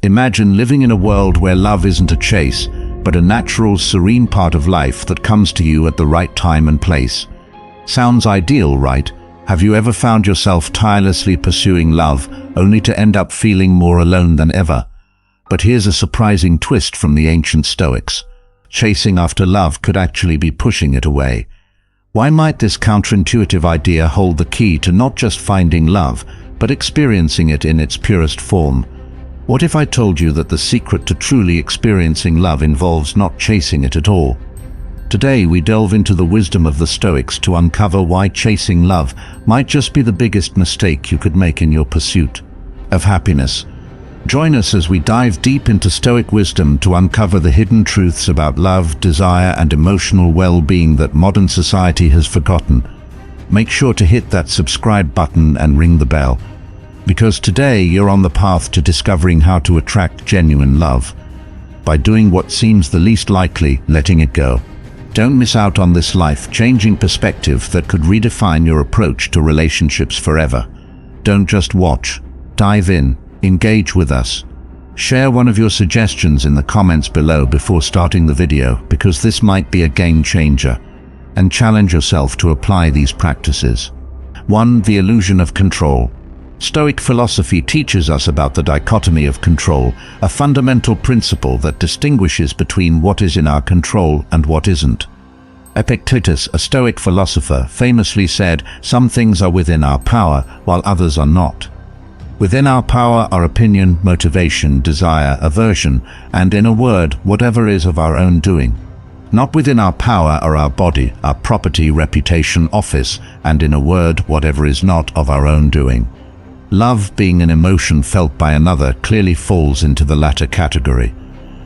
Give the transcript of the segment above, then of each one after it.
Imagine living in a world where love isn't a chase, but a natural, serene part of life that comes to you at the right time and place. Sounds ideal, right? Have you ever found yourself tirelessly pursuing love, only to end up feeling more alone than ever? But here's a surprising twist from the ancient Stoics. Chasing after love could actually be pushing it away. Why might this counterintuitive idea hold the key to not just finding love, but experiencing it in its purest form? What if I told you that the secret to truly experiencing love involves not chasing it at all? Today we delve into the wisdom of the Stoics to uncover why chasing love might just be the biggest mistake you could make in your pursuit of happiness. Join us as we dive deep into Stoic wisdom to uncover the hidden truths about love, desire, and emotional well-being that modern society has forgotten. Make sure to hit that subscribe button and ring the bell, because today you're on the path to discovering how to attract genuine love by doing what seems the least likely, letting it go. Don't miss out on this life-changing perspective that could redefine your approach to relationships forever. Don't just watch. Dive in. Engage with us. Share one of your suggestions in the comments below before starting the video, because this might be a game changer. And challenge yourself to apply these practices. 1. The illusion of control. Stoic philosophy teaches us about the dichotomy of control, a fundamental principle that distinguishes between what is in our control and what isn't. Epictetus, a Stoic philosopher, famously said, "Some things are within our power, while others are not." Within our power are opinion, motivation, desire, aversion, and in a word, whatever is of our own doing. Not within our power are our body, our property, reputation, office, and in a word, whatever is not of our own doing. Love, being an emotion felt by another, clearly falls into the latter category.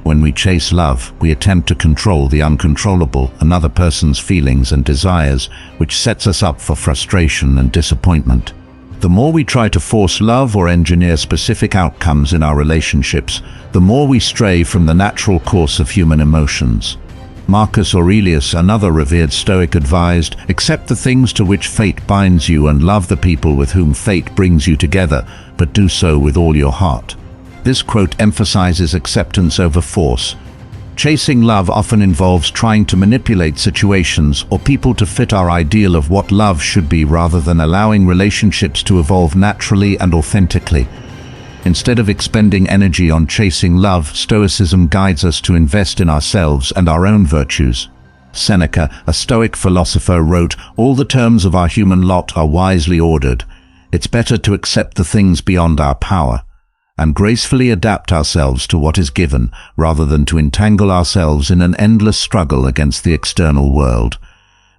When we chase love, we attempt to control the uncontrollable, another person's feelings and desires, which sets us up for frustration and disappointment. The more we try to force love or engineer specific outcomes in our relationships, the more we stray from the natural course of human emotions. Marcus Aurelius, another revered Stoic, advised, "Accept the things to which fate binds you and love the people with whom fate brings you together, but do so with all your heart." This quote emphasizes acceptance over force. Chasing love often involves trying to manipulate situations or people to fit our ideal of what love should be, rather than allowing relationships to evolve naturally and authentically. Instead of expending energy on chasing love, Stoicism guides us to invest in ourselves and our own virtues. Seneca, a Stoic philosopher, wrote, "All the terms of our human lot are wisely ordered. It's better to accept the things beyond our power, and gracefully adapt ourselves to what is given, rather than to entangle ourselves in an endless struggle against the external world."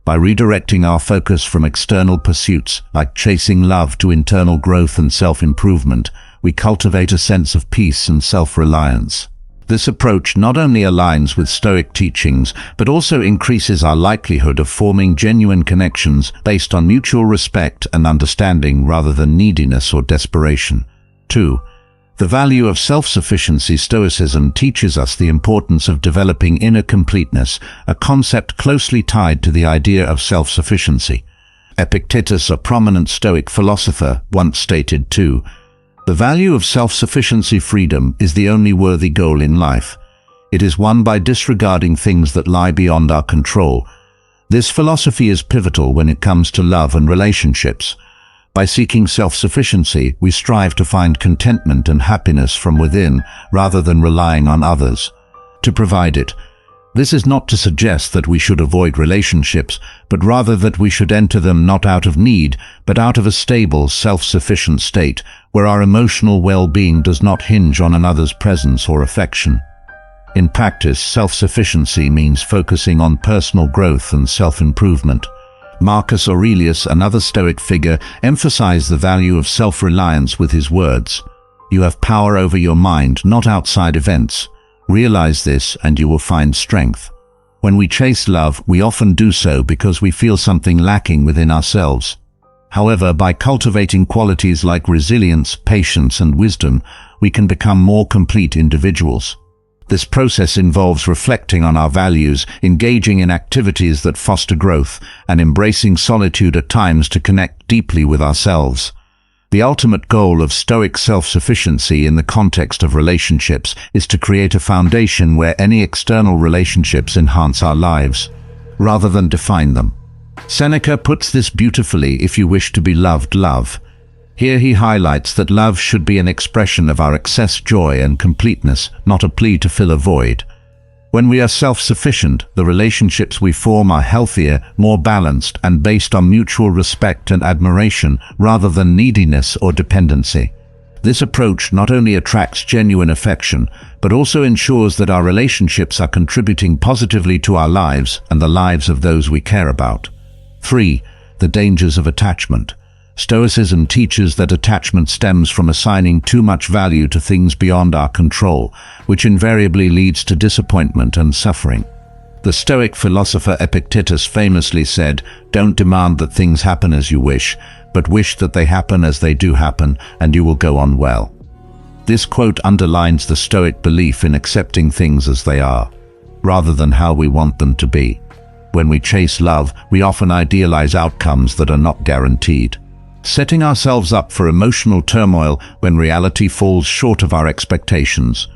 By redirecting our focus from external pursuits, like chasing love, to internal growth and self-improvement, we cultivate a sense of peace and self-reliance. This approach not only aligns with Stoic teachings, but also increases our likelihood of forming genuine connections based on mutual respect and understanding, rather than neediness or desperation. 2. The value of self-sufficiency. Stoicism teaches us the importance of developing inner completeness, a concept closely tied to the idea of self-sufficiency. Epictetus, a prominent Stoic philosopher, once stated too, "The value of self-sufficiency, freedom, is the only worthy goal in life. It is won by disregarding things that lie beyond our control." This philosophy is pivotal when it comes to love and relationships. By seeking self-sufficiency, we strive to find contentment and happiness from within, rather than relying on others to provide it. This is not to suggest that we should avoid relationships, but rather that we should enter them not out of need, but out of a stable, self-sufficient state, where our emotional well-being does not hinge on another's presence or affection. In practice, self-sufficiency means focusing on personal growth and self-improvement. Marcus Aurelius, another Stoic figure, emphasized the value of self-reliance with his words, "You have power over your mind, not outside events. Realize this and you will find strength." When we chase love, we often do so because we feel something lacking within ourselves. However, by cultivating qualities like resilience, patience, and wisdom, we can become more complete individuals. This process involves reflecting on our values, engaging in activities that foster growth, and embracing solitude at times to connect deeply with ourselves. The ultimate goal of Stoic self-sufficiency in the context of relationships is to create a foundation where any external relationships enhance our lives, rather than define them. Seneca puts this beautifully: if you wish to be loved, love. Here he highlights that love should be an expression of our excess joy and completeness, not a plea to fill a void. When we are self-sufficient, the relationships we form are healthier, more balanced, and based on mutual respect and admiration, rather than neediness or dependency. This approach not only attracts genuine affection, but also ensures that our relationships are contributing positively to our lives and the lives of those we care about. 3. The dangers of attachment. Stoicism teaches that attachment stems from assigning too much value to things beyond our control, which invariably leads to disappointment and suffering. The Stoic philosopher Epictetus famously said, "Don't demand that things happen as you wish, but wish that they happen as they do happen, and you will go on well." This quote underlines the Stoic belief in accepting things as they are, rather than how we want them to be. When we chase love, we often idealize outcomes that are not guaranteed, setting ourselves up for emotional turmoil when reality falls short of our expectations.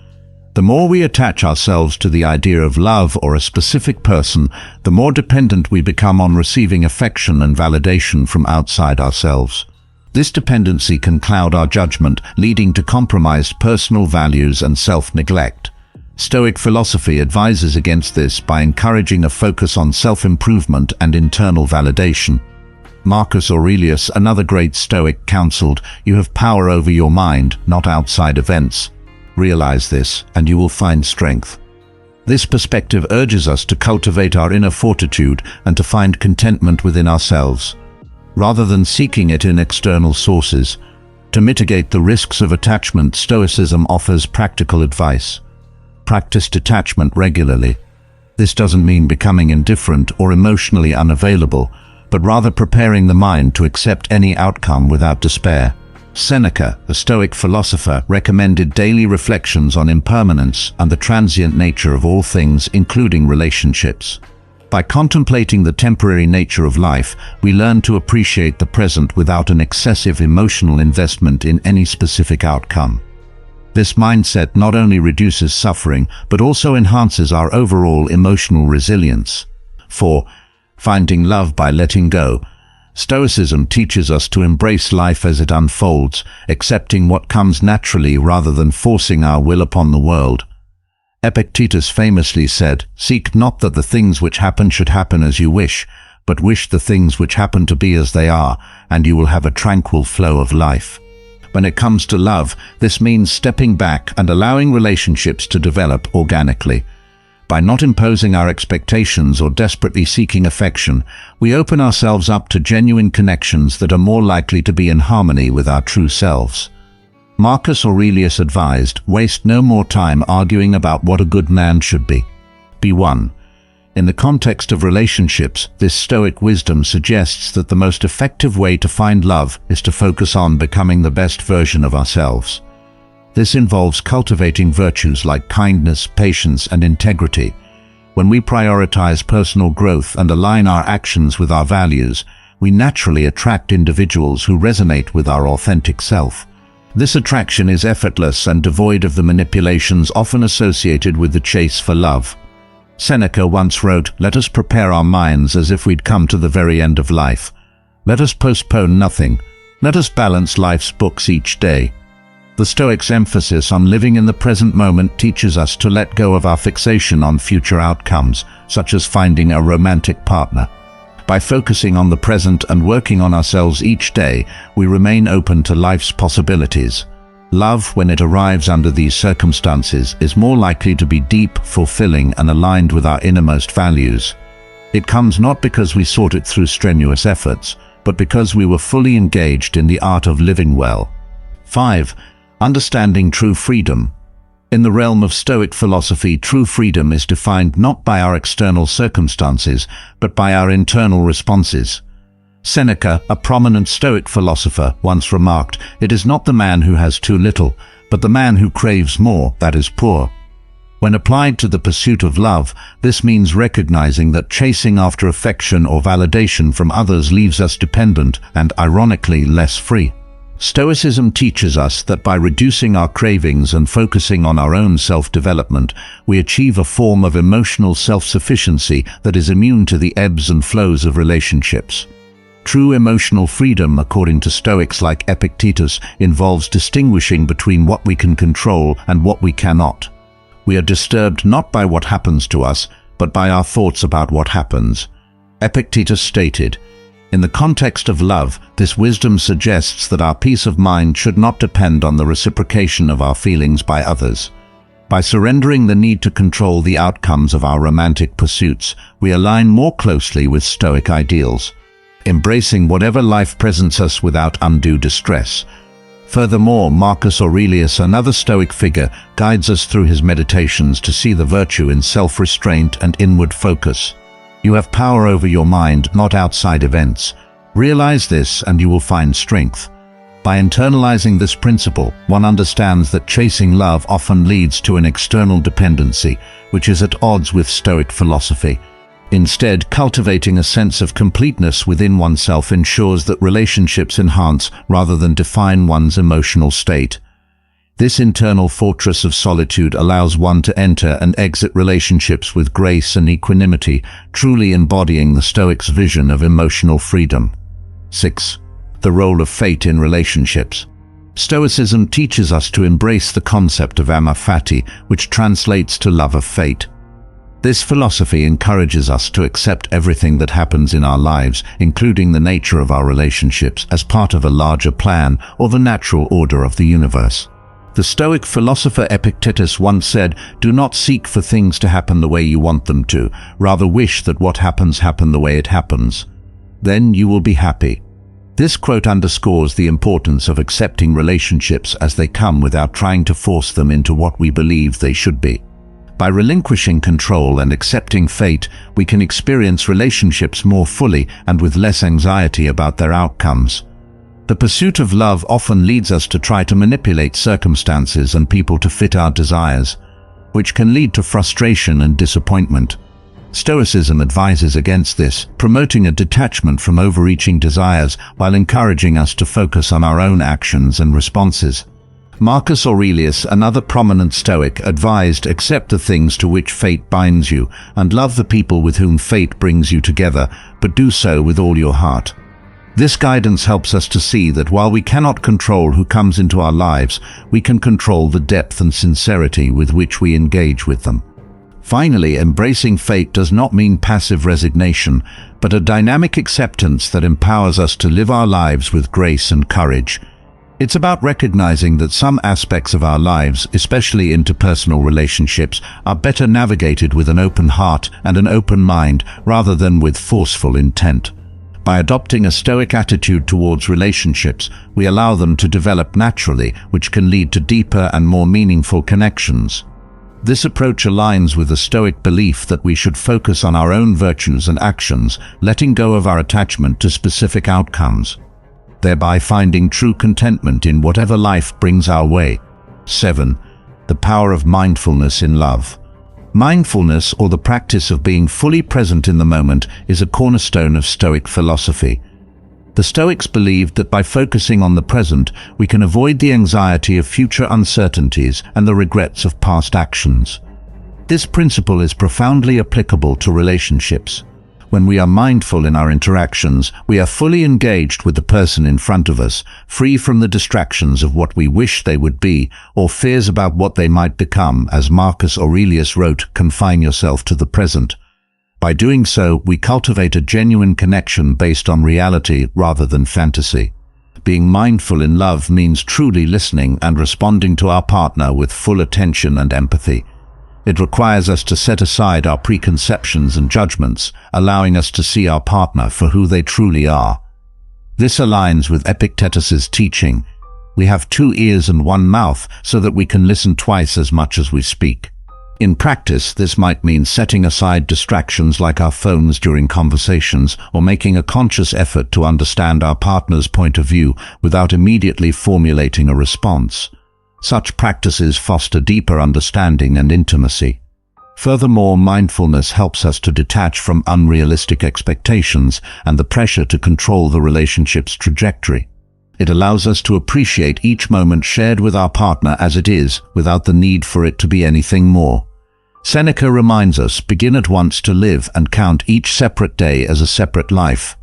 The more we attach ourselves to the idea of love or a specific person, the more dependent we become on receiving affection and validation from outside ourselves. This dependency can cloud our judgment, leading to compromised personal values and self-neglect. Stoic philosophy advises against this by encouraging a focus on self-improvement and internal validation. Marcus Aurelius, another great Stoic, counseled, "You have power over your mind, not outside events. Realize this, and you will find strength." This perspective urges us to cultivate our inner fortitude and to find contentment within ourselves, rather than seeking it in external sources. To mitigate the risks of attachment, Stoicism offers practical advice. Practice detachment regularly. This doesn't mean becoming indifferent or emotionally unavailable, but rather preparing the mind to accept any outcome without despair. Seneca, a Stoic philosopher, recommended daily reflections on impermanence and the transient nature of all things, including relationships. By contemplating the temporary nature of life, we learn to appreciate the present without an excessive emotional investment in any specific outcome. This mindset not only reduces suffering, but also enhances our overall emotional resilience. 4. Finding love by letting go. Stoicism teaches us to embrace life as it unfolds, accepting what comes naturally rather than forcing our will upon the world. Epictetus famously said, "Seek not that the things which happen should happen as you wish, but wish the things which happen to be as they are, and you will have a tranquil flow of life." When it comes to love, this means stepping back and allowing relationships to develop organically. By not imposing our expectations or desperately seeking affection, we open ourselves up to genuine connections that are more likely to be in harmony with our true selves. Marcus Aurelius advised, "Waste no more time arguing about what a good man should be. Be one." In the context of relationships, this Stoic wisdom suggests that the most effective way to find love is to focus on becoming the best version of ourselves. This involves cultivating virtues like kindness, patience, and integrity. When we prioritize personal growth and align our actions with our values, we naturally attract individuals who resonate with our authentic self. This attraction is effortless and devoid of the manipulations often associated with the chase for love. Seneca once wrote, "Let us prepare our minds as if we'd come to the very end of life. Let us postpone nothing. Let us balance life's books each day." The Stoics' emphasis on living in the present moment teaches us to let go of our fixation on future outcomes, such as finding a romantic partner. By focusing on the present and working on ourselves each day, we remain open to life's possibilities. Love, when it arrives under these circumstances, is more likely to be deep, fulfilling, and aligned with our innermost values. It comes not because we sought it through strenuous efforts, but because we were fully engaged in the art of living well. 5. Understanding true freedom. In the realm of Stoic philosophy, true freedom is defined not by our external circumstances, but by our internal responses. Seneca, a prominent Stoic philosopher, once remarked, "It is not the man who has too little, but the man who craves more that is poor." When applied to the pursuit of love, this means recognizing that chasing after affection or validation from others leaves us dependent and, ironically, less free. Stoicism teaches us that by reducing our cravings and focusing on our own self-development, we achieve a form of emotional self-sufficiency that is immune to the ebbs and flows of relationships. True emotional freedom, according to Stoics like Epictetus, involves distinguishing between what we can control and what we cannot. We are disturbed not by what happens to us, but by our thoughts about what happens. Epictetus stated, "In the context of love, this wisdom suggests that our peace of mind should not depend on the reciprocation of our feelings by others. By surrendering the need to control the outcomes of our romantic pursuits, we align more closely with Stoic ideals, embracing whatever life presents us without undue distress." Furthermore, Marcus Aurelius, another Stoic figure, guides us through his meditations to see the virtue in self-restraint and inward focus. You have power over your mind, not outside events. Realize this and you will find strength. By internalizing this principle, one understands that chasing love often leads to an external dependency, which is at odds with Stoic philosophy. Instead, cultivating a sense of completeness within oneself ensures that relationships enhance rather than define one's emotional state. This internal fortress of solitude allows one to enter and exit relationships with grace and equanimity, truly embodying the Stoics' vision of emotional freedom. 6. The role of fate in relationships. Stoicism teaches us to embrace the concept of amor fati, which translates to love of fate. This philosophy encourages us to accept everything that happens in our lives, including the nature of our relationships, as part of a larger plan or the natural order of the universe. The Stoic philosopher Epictetus once said, "Do not seek for things to happen the way you want them to, rather wish that what happens happen the way it happens. Then you will be happy." This quote underscores the importance of accepting relationships as they come without trying to force them into what we believe they should be. By relinquishing control and accepting fate, we can experience relationships more fully and with less anxiety about their outcomes. The pursuit of love often leads us to try to manipulate circumstances and people to fit our desires, which can lead to frustration and disappointment. Stoicism advises against this, promoting a detachment from overreaching desires while encouraging us to focus on our own actions and responses. Marcus Aurelius, another prominent Stoic, advised, "Accept the things to which fate binds you, and love the people with whom fate brings you together, but do so with all your heart." This guidance helps us to see that while we cannot control who comes into our lives, we can control the depth and sincerity with which we engage with them. Finally, embracing fate does not mean passive resignation, but a dynamic acceptance that empowers us to live our lives with grace and courage. It's about recognizing that some aspects of our lives, especially interpersonal relationships, are better navigated with an open heart and an open mind rather than with forceful intent. By adopting a Stoic attitude towards relationships, we allow them to develop naturally, which can lead to deeper and more meaningful connections. This approach aligns with the Stoic belief that we should focus on our own virtues and actions, letting go of our attachment to specific outcomes, thereby finding true contentment in whatever life brings our way. 7. The power of mindfulness in love. Mindfulness, or the practice of being fully present in the moment, is a cornerstone of Stoic philosophy. The Stoics believed that by focusing on the present, we can avoid the anxiety of future uncertainties and the regrets of past actions. This principle is profoundly applicable to relationships. When we are mindful in our interactions, we are fully engaged with the person in front of us, free from the distractions of what we wish they would be or fears about what they might become. As Marcus Aurelius wrote, "Confine yourself to the present." By doing so, we cultivate a genuine connection based on reality rather than fantasy. Being mindful in love means truly listening and responding to our partner with full attention and empathy. It requires us to set aside our preconceptions and judgments, allowing us to see our partner for who they truly are. This aligns with Epictetus's teaching, "We have 2 ears and 1 mouth so that we can listen twice as much as we speak." In practice, this might mean setting aside distractions like our phones during conversations or making a conscious effort to understand our partner's point of view without immediately formulating a response. Such practices foster deeper understanding and intimacy. Furthermore, mindfulness helps us to detach from unrealistic expectations and the pressure to control the relationship's trajectory. It allows us to appreciate each moment shared with our partner as it is, without the need for it to be anything more. Seneca reminds us, begin at once to live and count each separate day as a separate life.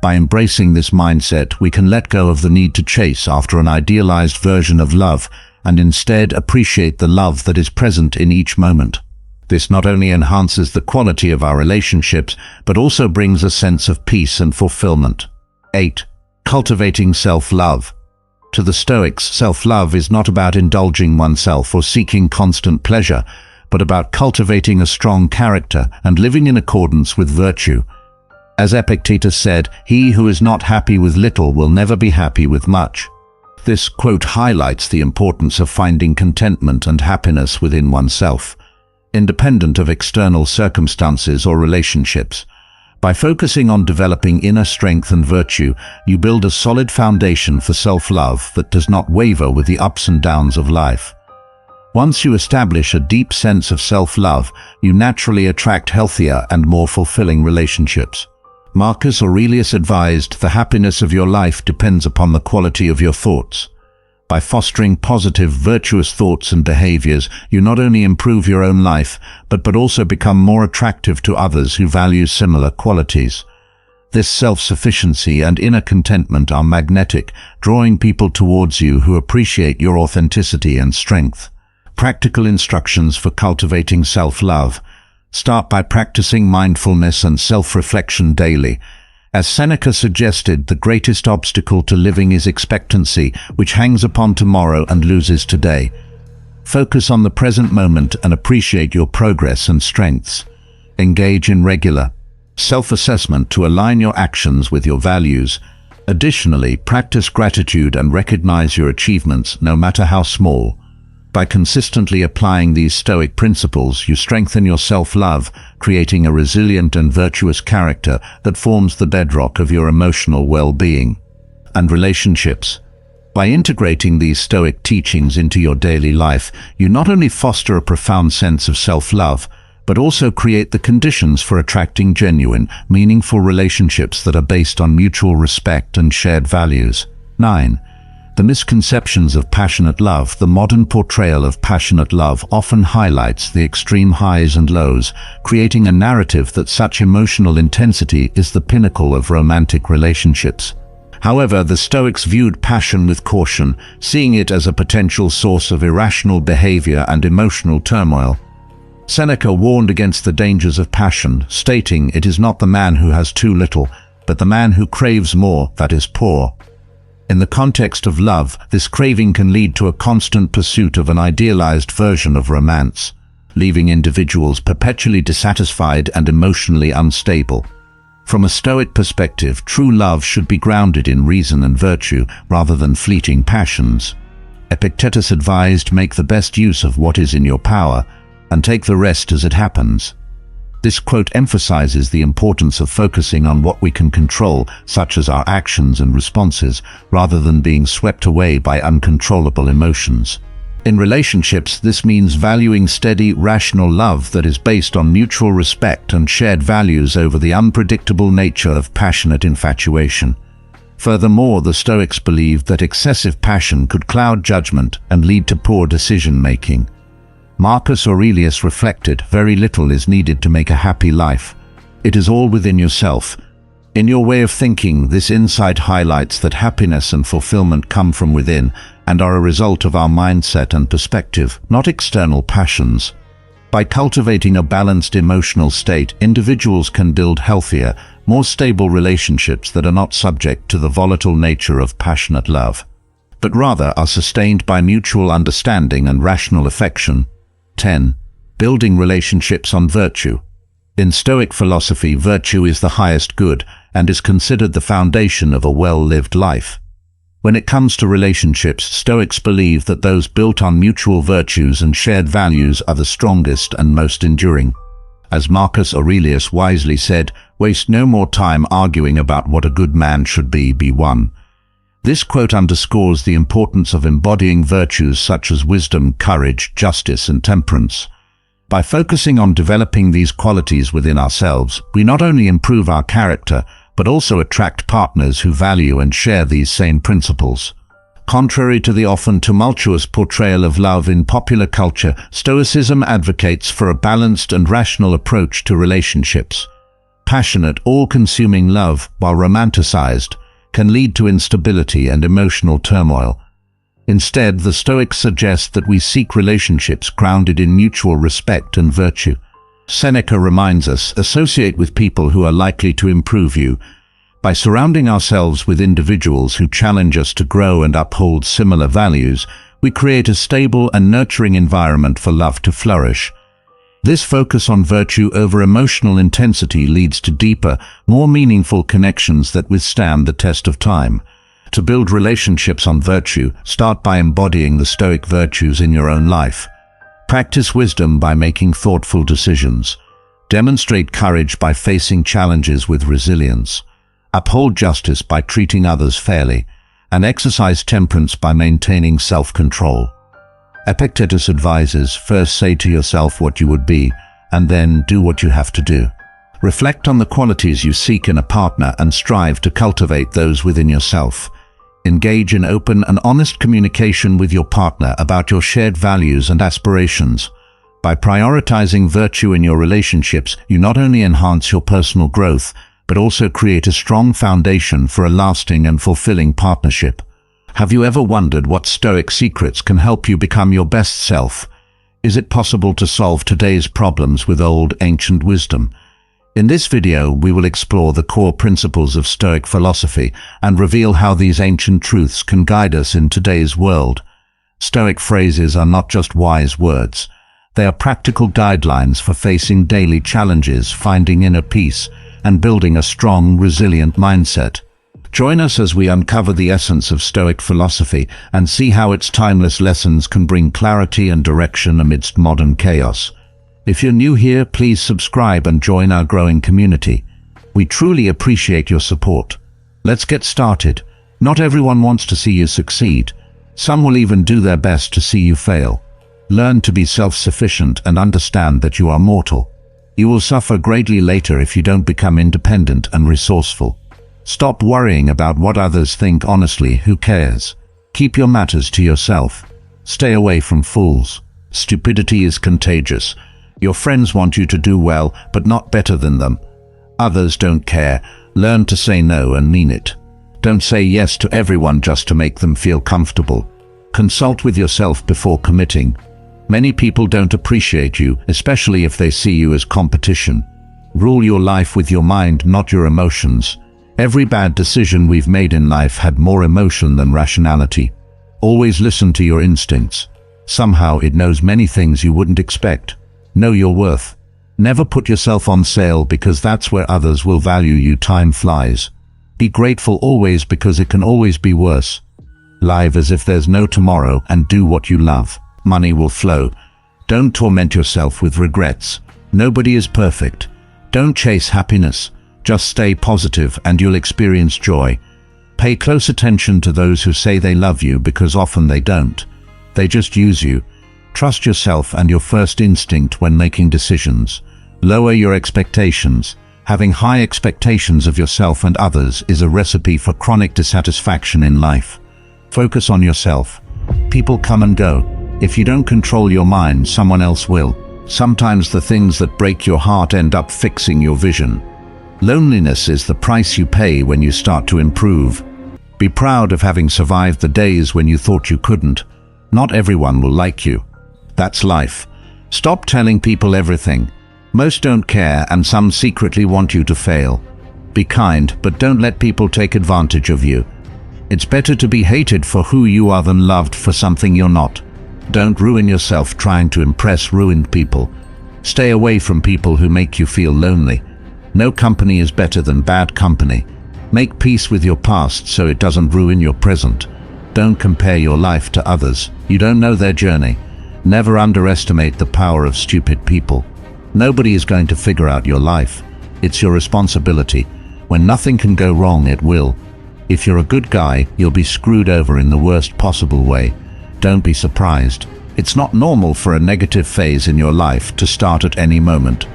By embracing this mindset, we can let go of the need to chase after an idealized version of love and instead appreciate the love that is present in each moment. This not only enhances the quality of our relationships, but also brings a sense of peace and fulfillment. 8. Cultivating self-love. To the Stoics, self-love is not about indulging oneself or seeking constant pleasure, but about cultivating a strong character and living in accordance with virtue. As Epictetus said, "He who is not happy with little will never be happy with much." This quote highlights the importance of finding contentment and happiness within oneself, independent of external circumstances or relationships. By focusing on developing inner strength and virtue, you build a solid foundation for self-love that does not waver with the ups and downs of life. Once you establish a deep sense of self-love, you naturally attract healthier and more fulfilling relationships. Marcus Aurelius advised, "The happiness of your life depends upon the quality of your thoughts." By fostering positive, virtuous thoughts and behaviors, you not only improve your own life, but also become more attractive to others who value similar qualities. This self-sufficiency and inner contentment are magnetic, drawing people towards you who appreciate your authenticity and strength. Practical instructions for cultivating self-love. Start by practicing mindfulness and self-reflection daily. As Seneca suggested, the greatest obstacle to living is expectancy, which hangs upon tomorrow and loses today. Focus on the present moment and appreciate your progress and strengths. Engage in regular self-assessment to align your actions with your values. Additionally, practice gratitude and recognize your achievements, no matter how small. By consistently applying these Stoic principles, you strengthen your self-love, creating a resilient and virtuous character that forms the bedrock of your emotional well-being. And relationships. By integrating these Stoic teachings into your daily life, you not only foster a profound sense of self-love, but also create the conditions for attracting genuine, meaningful relationships that are based on mutual respect and shared values. 9. The misconceptions of passionate love. The modern portrayal of passionate love often highlights the extreme highs and lows, creating a narrative that such emotional intensity is the pinnacle of romantic relationships. However, the Stoics viewed passion with caution, seeing it as a potential source of irrational behavior and emotional turmoil. Seneca warned against the dangers of passion, stating, "It is not the man who has too little, but the man who craves more that is poor." In the context of love, this craving can lead to a constant pursuit of an idealized version of romance, leaving individuals perpetually dissatisfied and emotionally unstable. From a Stoic perspective, true love should be grounded in reason and virtue, rather than fleeting passions. Epictetus advised, "Make the best use of what is in your power, and take the rest as it happens." This quote emphasizes the importance of focusing on what we can control, such as our actions and responses, rather than being swept away by uncontrollable emotions. In relationships, this means valuing steady, rational love that is based on mutual respect and shared values over the unpredictable nature of passionate infatuation. Furthermore, the Stoics believed that excessive passion could cloud judgment and lead to poor decision-making. Marcus Aurelius reflected, "Very little is needed to make a happy life. It is all within yourself." In your way of thinking, this insight highlights that happiness and fulfillment come from within and are a result of our mindset and perspective, not external passions. By cultivating a balanced emotional state, individuals can build healthier, more stable relationships that are not subject to the volatile nature of passionate love, but rather are sustained by mutual understanding and rational affection. 10. Building relationships on virtue. In Stoic philosophy, virtue is the highest good and is considered the foundation of a well-lived life. When it comes to relationships, Stoics believe that those built on mutual virtues and shared values are the strongest and most enduring. As Marcus Aurelius wisely said, "Waste no more time arguing about what a good man should be one." This quote underscores the importance of embodying virtues such as wisdom, courage, justice, and temperance. By focusing on developing these qualities within ourselves, we not only improve our character, but also attract partners who value and share these same principles. Contrary to the often tumultuous portrayal of love in popular culture, Stoicism advocates for a balanced and rational approach to relationships. Passionate, all-consuming love, while romanticized, can lead to instability and emotional turmoil. Instead, the Stoics suggest that we seek relationships grounded in mutual respect and virtue. Seneca reminds us, associate with people who are likely to improve you. By surrounding ourselves with individuals who challenge us to grow and uphold similar values, we create a stable and nurturing environment for love to flourish. This focus on virtue over emotional intensity leads to deeper, more meaningful connections that withstand the test of time. To build relationships on virtue, start by embodying the Stoic virtues in your own life. Practice wisdom by making thoughtful decisions. Demonstrate courage by facing challenges with resilience. Uphold justice by treating others fairly, and exercise temperance by maintaining self-control. Epictetus advises, first say to yourself what you would be, and then do what you have to do. Reflect on the qualities you seek in a partner and strive to cultivate those within yourself. Engage in open and honest communication with your partner about your shared values and aspirations. By prioritizing virtue in your relationships, you not only enhance your personal growth, but also create a strong foundation for a lasting and fulfilling partnership. Have you ever wondered what Stoic secrets can help you become your best self? Is it possible to solve today's problems with old, ancient wisdom? In this video, we will explore the core principles of Stoic philosophy and reveal how these ancient truths can guide us in today's world. Stoic phrases are not just wise words. They are practical guidelines for facing daily challenges, finding inner peace, and building a strong, resilient mindset. Join us as we uncover the essence of Stoic philosophy and see how its timeless lessons can bring clarity and direction amidst modern chaos. If you're new here, please subscribe and join our growing community. We truly appreciate your support. Let's get started. Not everyone wants to see you succeed. Some will even do their best to see you fail. Learn to be self-sufficient and understand that you are mortal. You will suffer greatly later if you don't become independent and resourceful. Stop worrying about what others think. Honestly, who cares? Keep your matters to yourself. Stay away from fools. Stupidity is contagious. Your friends want you to do well, but not better than them. Others don't care. Learn to say no and mean it. Don't say yes to everyone just to make them feel comfortable. Consult with yourself before committing. Many people don't appreciate you, especially if they see you as competition. Rule your life with your mind, not your emotions. Every bad decision we've made in life had more emotion than rationality. Always listen to your instincts. Somehow it knows many things you wouldn't expect. Know your worth. Never put yourself on sale because that's where others will value you. Time flies. Be grateful always because it can always be worse. Live as if there's no tomorrow and do what you love. Money will flow. Don't torment yourself with regrets. Nobody is perfect. Don't chase happiness. Just stay positive and you'll experience joy. Pay close attention to those who say they love you because often they don't. They just use you. Trust yourself and your first instinct when making decisions. Lower your expectations. Having high expectations of yourself and others is a recipe for chronic dissatisfaction in life. Focus on yourself. People come and go. If you don't control your mind, someone else will. Sometimes the things that break your heart end up fixing your vision. Loneliness is the price you pay when you start to improve. Be proud of having survived the days when you thought you couldn't. Not everyone will like you. That's life. Stop telling people everything. Most don't care and some secretly want you to fail. Be kind, but don't let people take advantage of you. It's better to be hated for who you are than loved for something you're not. Don't ruin yourself trying to impress ruined people. Stay away from people who make you feel lonely. No company is better than bad company. Make peace with your past so it doesn't ruin your present. Don't compare your life to others. You don't know their journey. Never underestimate the power of stupid people. Nobody is going to figure out your life. It's your responsibility. When nothing can go wrong, it will. If you're a good guy, you'll be screwed over in the worst possible way. Don't be surprised. It's not normal for a negative phase in your life to start at any moment.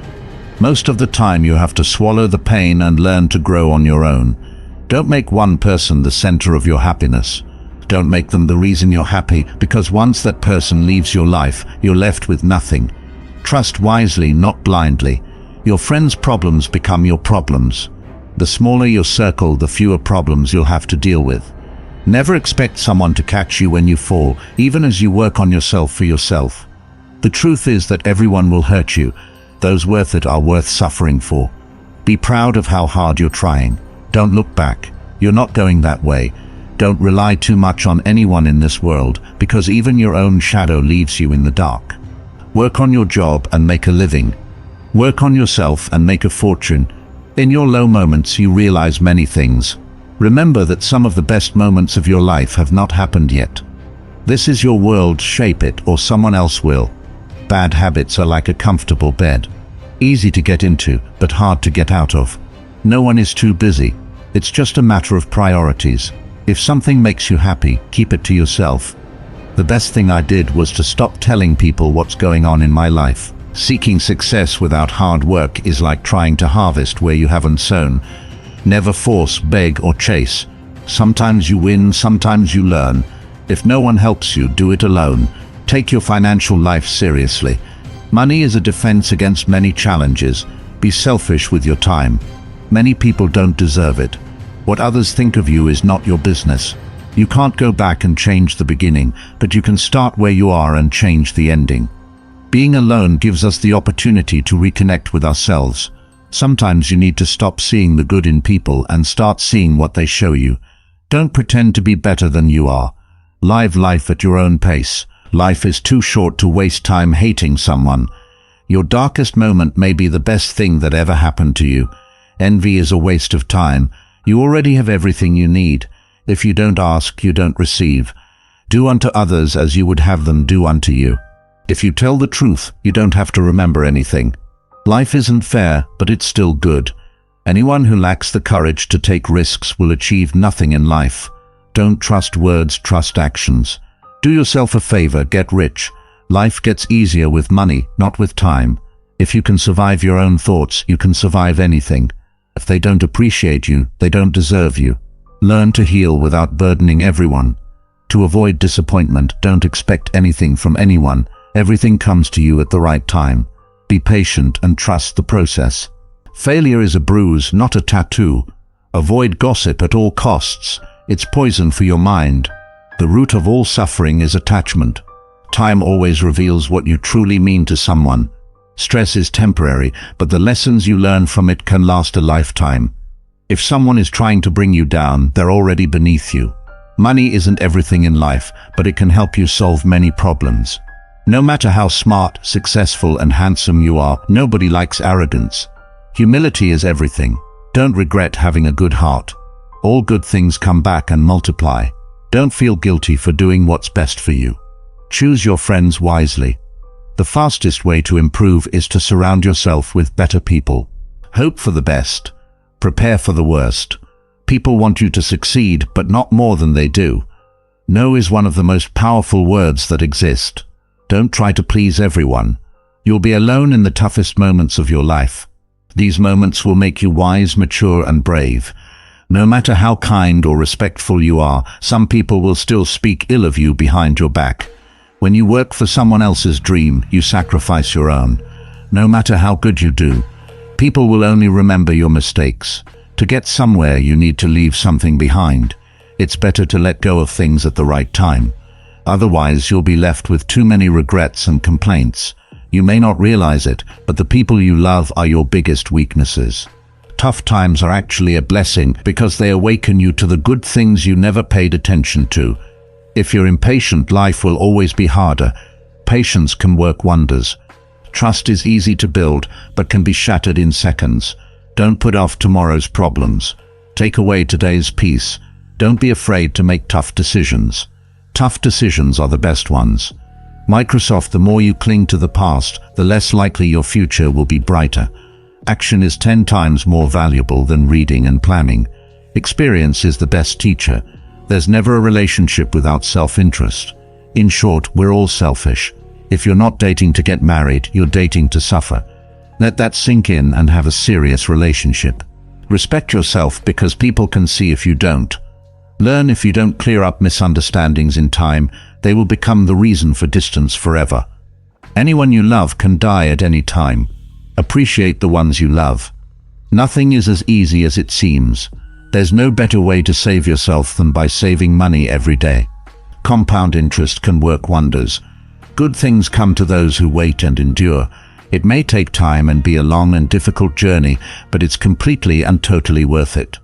Most of the time you have to swallow the pain and learn to grow on your own. Don't make one person the center of your happiness. Don't make them the reason you're happy, because once that person leaves your life, you're left with nothing. Trust wisely, not blindly. Your friends' problems become your problems. The smaller your circle, the fewer problems you'll have to deal with. Never expect someone to catch you when you fall, even as you work on yourself for yourself. The truth is that everyone will hurt you. Those worth it are worth suffering for. Be proud of how hard you're trying. Don't look back. You're not going that way. Don't rely too much on anyone in this world, because even your own shadow leaves you in the dark. Work on your job and make a living. Work on yourself and make a fortune. In your low moments, you realize many things. Remember that some of the best moments of your life have not happened yet. This is your world, shape it or someone else will. Bad habits are like a comfortable bed. Easy to get into, but hard to get out of. No one is too busy. It's just a matter of priorities. If something makes you happy, keep it to yourself. The best thing I did was to stop telling people what's going on in my life. Seeking success without hard work is like trying to harvest where you haven't sown. Never force, beg, or chase. Sometimes you win, sometimes you learn. If no one helps you, do it alone. Take your financial life seriously. Money is a defense against many challenges. Be selfish with your time. Many people don't deserve it. What others think of you is not your business. You can't go back and change the beginning, but you can start where you are and change the ending. Being alone gives us the opportunity to reconnect with ourselves. Sometimes you need to stop seeing the good in people and start seeing what they show you. Don't pretend to be better than you are. Live life at your own pace. Life is too short to waste time hating someone. Your darkest moment may be the best thing that ever happened to you. Envy is a waste of time. You already have everything you need. If you don't ask, you don't receive. Do unto others as you would have them do unto you. If you tell the truth, you don't have to remember anything. Life isn't fair, but it's still good. Anyone who lacks the courage to take risks will achieve nothing in life. Don't trust words, trust actions. Do yourself a favor, get rich. Life gets easier with money, not with time. If you can survive your own thoughts, you can survive anything. If they don't appreciate you, they don't deserve you. Learn to heal without burdening everyone. To avoid disappointment, don't expect anything from anyone. Everything comes to you at the right time. Be patient and trust the process. Failure is a bruise, not a tattoo. Avoid gossip at all costs. It's poison for your mind. The root of all suffering is attachment. Time always reveals what you truly mean to someone. Stress is temporary, but the lessons you learn from it can last a lifetime. If someone is trying to bring you down, they're already beneath you. Money isn't everything in life, but it can help you solve many problems. No matter how smart, successful, and handsome you are, nobody likes arrogance. Humility is everything. Don't regret having a good heart. All good things come back and multiply. Don't feel guilty for doing what's best for you. Choose your friends wisely. The fastest way to improve is to surround yourself with better people. Hope for the best. Prepare for the worst. People want you to succeed, but not more than they do. No is one of the most powerful words that exist. Don't try to please everyone. You'll be alone in the toughest moments of your life. These moments will make you wise, mature, and brave. No matter how kind or respectful you are, some people will still speak ill of you behind your back. When you work for someone else's dream, you sacrifice your own. No matter how good you do, people will only remember your mistakes. To get somewhere, you need to leave something behind. It's better to let go of things at the right time. Otherwise, you'll be left with too many regrets and complaints. You may not realize it, but the people you love are your biggest weaknesses. Tough times are actually a blessing because they awaken you to the good things you never paid attention to. If you're impatient, life will always be harder. Patience can work wonders. Trust is easy to build, but can be shattered in seconds. Don't put off tomorrow's problems. Take away today's peace. Don't be afraid to make tough decisions. Tough decisions are the best ones. Microsoft, the more you cling to the past, the less likely your future will be brighter. Action is 10 times more valuable than reading and planning. Experience is the best teacher. There's never a relationship without self-interest. In short, we're all selfish. If you're not dating to get married, you're dating to suffer. Let that sink in and have a serious relationship. Respect yourself because people can see if you don't. Learn if you don't clear up misunderstandings in time, they will become the reason for distance forever. Anyone you love can die at any time. Appreciate the ones you love. Nothing is as easy as it seems. There's no better way to save yourself than by saving money every day. Compound interest can work wonders. Good things come to those who wait and endure. It may take time and be a long and difficult journey, but it's completely and totally worth it.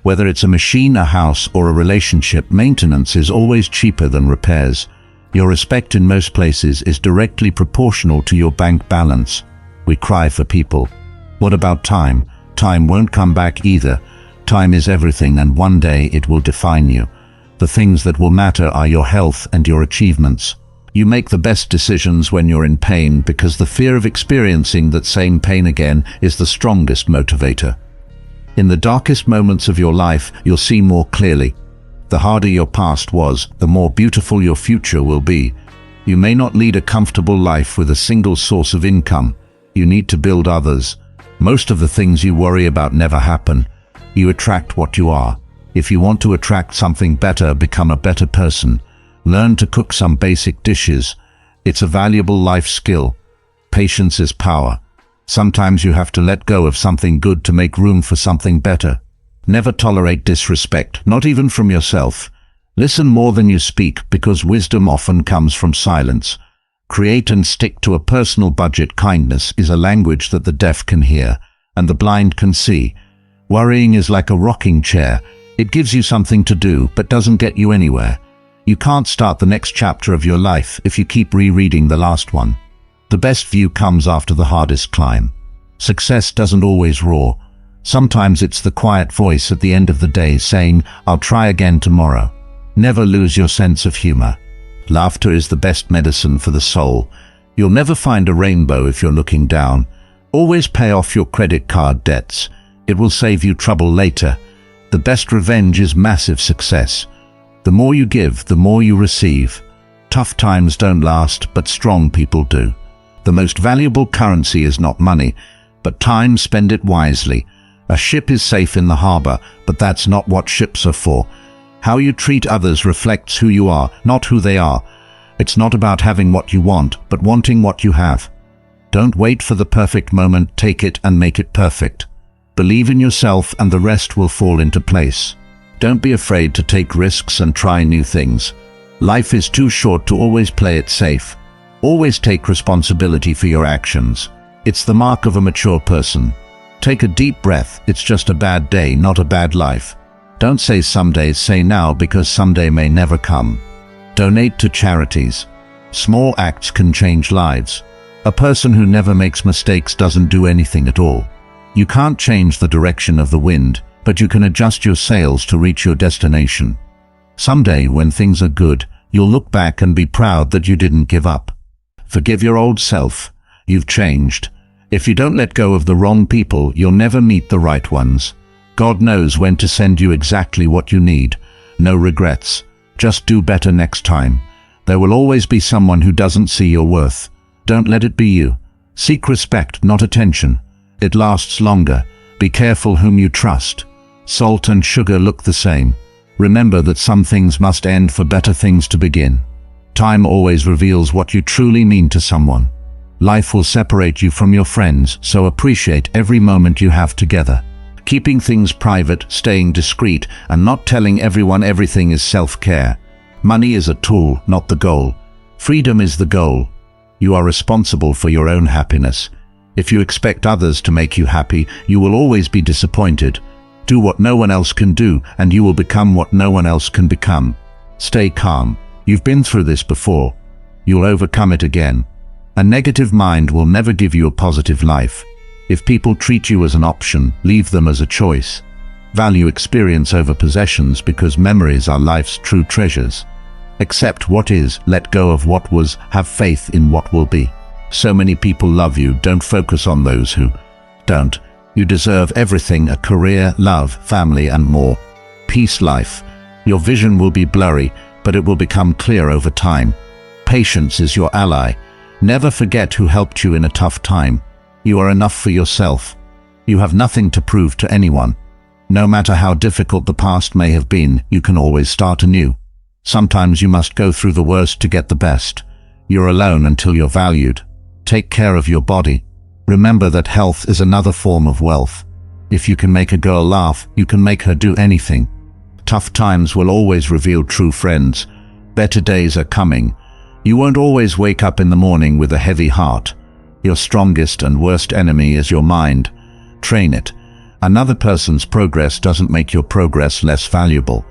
Whether it's a machine, a house, or a relationship, maintenance is always cheaper than repairs. Your respect in most places is directly proportional to your bank balance. We cry for people. What about time? Time won't come back either. Time is everything, and one day it will define you. The things that will matter are your health and your achievements. You make the best decisions when you're in pain because the fear of experiencing that same pain again is the strongest motivator. In the darkest moments of your life, you'll see more clearly. The harder your past was, the more beautiful your future will be. You may not lead a comfortable life with a single source of income. You need to build others. Most of the things you worry about never happen. You attract what you are. If you want to attract something better, become a better person. Learn to cook some basic dishes. It's a valuable life skill. Patience is power. Sometimes you have to let go of something good to make room for something better. Never tolerate disrespect, not even from yourself. Listen more than you speak, because wisdom often comes from silence. Create and stick to a personal budget. Kindness is a language that the deaf can hear and the blind can see. Worrying is like a rocking chair. It gives you something to do, but doesn't get you anywhere. You can't start the next chapter of your life if you keep rereading the last one. The best view comes after the hardest climb. Success doesn't always roar. Sometimes it's the quiet voice at the end of the day saying, "I'll try again tomorrow." Never lose your sense of humor. Laughter is the best medicine for the soul. You'll never find a rainbow if you're looking down. Always pay off your credit card debts. It will save you trouble later. The best revenge is massive success. The more you give, the more you receive. Tough times don't last, but strong people do. The most valuable currency is not money, but time. Spend it wisely. A ship is safe in the harbor, but that's not what ships are for. How you treat others reflects who you are, not who they are. It's not about having what you want, but wanting what you have. Don't wait for the perfect moment, take it and make it perfect. Believe in yourself and the rest will fall into place. Don't be afraid to take risks and try new things. Life is too short to always play it safe. Always take responsibility for your actions. It's the mark of a mature person. Take a deep breath. It's just a bad day, not a bad life. Don't say someday, say now, because someday may never come. Donate to charities. Small acts can change lives. A person who never makes mistakes doesn't do anything at all. You can't change the direction of the wind, but you can adjust your sails to reach your destination. Someday, when things are good, you'll look back and be proud that you didn't give up. Forgive your old self. You've changed. If you don't let go of the wrong people, you'll never meet the right ones. God knows when to send you exactly what you need. No regrets. Just do better next time. There will always be someone who doesn't see your worth. Don't let it be you. Seek respect, not attention. It lasts longer. Be careful whom you trust. Salt and sugar look the same. Remember that some things must end for better things to begin. Time always reveals what you truly mean to someone. Life will separate you from your friends, so appreciate every moment you have together. Keeping things private, staying discreet, and not telling everyone everything is self-care. Money is a tool, not the goal. Freedom is the goal. You are responsible for your own happiness. If you expect others to make you happy, you will always be disappointed. Do what no one else can do, and you will become what no one else can become. Stay calm. You've been through this before. You'll overcome it again. A negative mind will never give you a positive life. If people treat you as an option, leave them as a choice. Value experience over possessions because memories are life's true treasures. Accept what is, let go of what was, have faith in what will be. So many people love you, don't focus on those who don't. You deserve everything: a career, love, family, and more. Peace life. Your vision will be blurry, but it will become clear over time. Patience is your ally. Never forget who helped you in a tough time. You are enough for yourself. You have nothing to prove to anyone. No matter how difficult the past may have been, you can always start anew. Sometimes you must go through the worst to get the best. You're alone until you're valued. Take care of your body. Remember that health is another form of wealth. If you can make a girl laugh, you can make her do anything. Tough times will always reveal true friends. Better days are coming. You won't always wake up in the morning with a heavy heart. Your strongest and worst enemy is your mind. Train it. Another person's progress doesn't make your progress less valuable.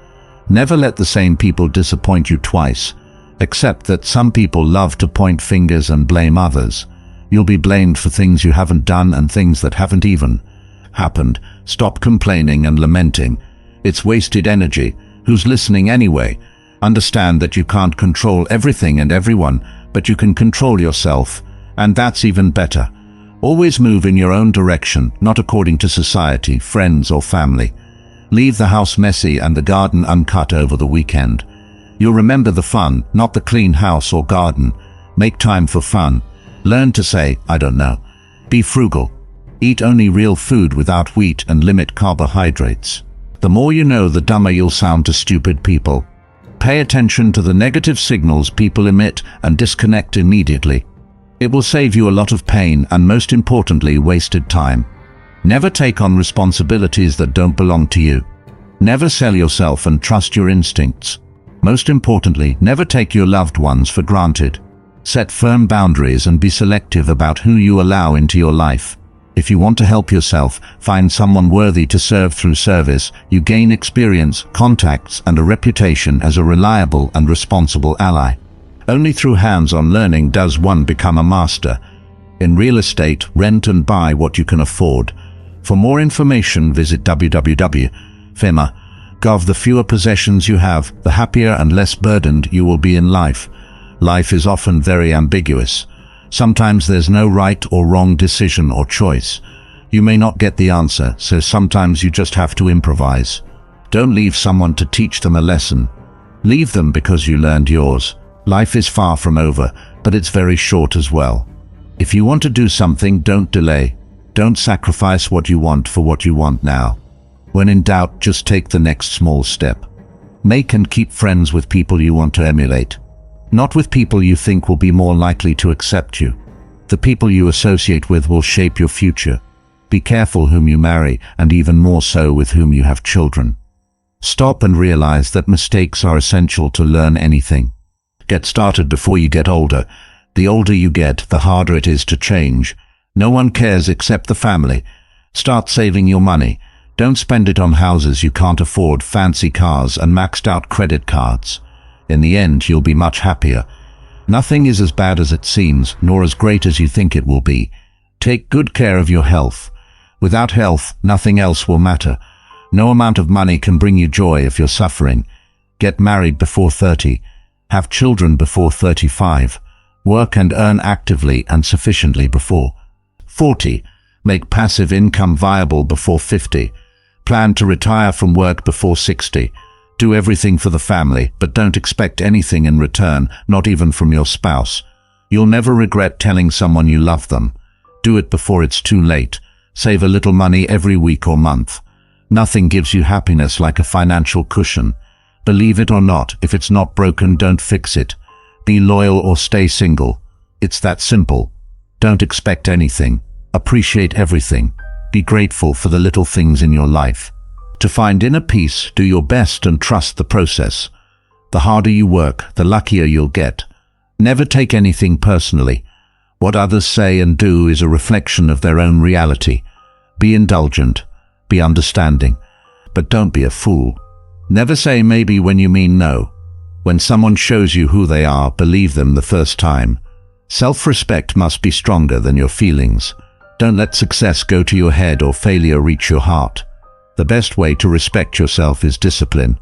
Never let the same people disappoint you twice. Accept that some people love to point fingers and blame others. You'll be blamed for things you haven't done and things that haven't even happened. Stop complaining and lamenting. It's wasted energy. Who's listening anyway? Understand that you can't control everything and everyone, but you can control yourself, and that's even better. Always move in your own direction, not according to society, friends or family. Leave the house messy and the garden uncut over the weekend. You'll remember the fun, not the clean house or garden. Make time for fun. Learn to say, I don't know. Be frugal. Eat only real food without wheat and limit carbohydrates. The more you know, the dumber you'll sound to stupid people. Pay attention to the negative signals people emit and disconnect immediately. It will save you a lot of pain and, most importantly, wasted time. Never take on responsibilities that don't belong to you. Never sell yourself and trust your instincts. Most importantly, never take your loved ones for granted. Set firm boundaries and be selective about who you allow into your life. If you want to help yourself, find someone worthy to serve through service. You gain experience, contacts, and a reputation as a reliable and responsible ally. Only through hands-on learning does one become a master. In real estate, rent and buy what you can afford. For more information, visit www.fema.gov. The fewer possessions you have, the happier and less burdened you will be in life. Life is often very ambiguous. Sometimes there's no right or wrong decision or choice. You may not get the answer, so sometimes you just have to improvise. Don't leave someone to teach them a lesson. Leave them because you learned yours. Life is far from over, but it's very short as well. If you want to do something, don't delay. Don't sacrifice what you want for what you want now. When in doubt, just take the next small step. Make and keep friends with people you want to emulate. Not with people you think will be more likely to accept you. The people you associate with will shape your future. Be careful whom you marry, and even more so with whom you have children. Stop and realize that mistakes are essential to learn anything. Get started before you get older. The older you get, the harder it is to change. No one cares except the family. Start saving your money. Don't spend it on houses you can't afford, fancy cars, and maxed out credit cards. In the end, you'll be much happier. Nothing is as bad as it seems, nor as great as you think it will be. Take good care of your health. Without health, nothing else will matter. No amount of money can bring you joy if you're suffering. Get married before 30. Have children before 35. Work and earn actively and sufficiently before 40. Make passive income viable before 50. Plan to retire from work before 60. Do everything for the family, but don't expect anything in return, not even from your spouse. You'll never regret telling someone you love them. Do it before it's too late. Save a little money every week or month. Nothing gives you happiness like a financial cushion. Believe it or not, if it's not broken, don't fix it. Be loyal or stay single. It's that simple. Don't expect anything. Appreciate everything. Be grateful for the little things in your life. To find inner peace, do your best and trust the process. The harder you work, the luckier you'll get. Never take anything personally. What others say and do is a reflection of their own reality. Be indulgent. Be understanding. But don't be a fool. Never say maybe when you mean no. When someone shows you who they are, believe them the first time. Self-respect must be stronger than your feelings. Don't let success go to your head or failure reach your heart. The best way to respect yourself is discipline.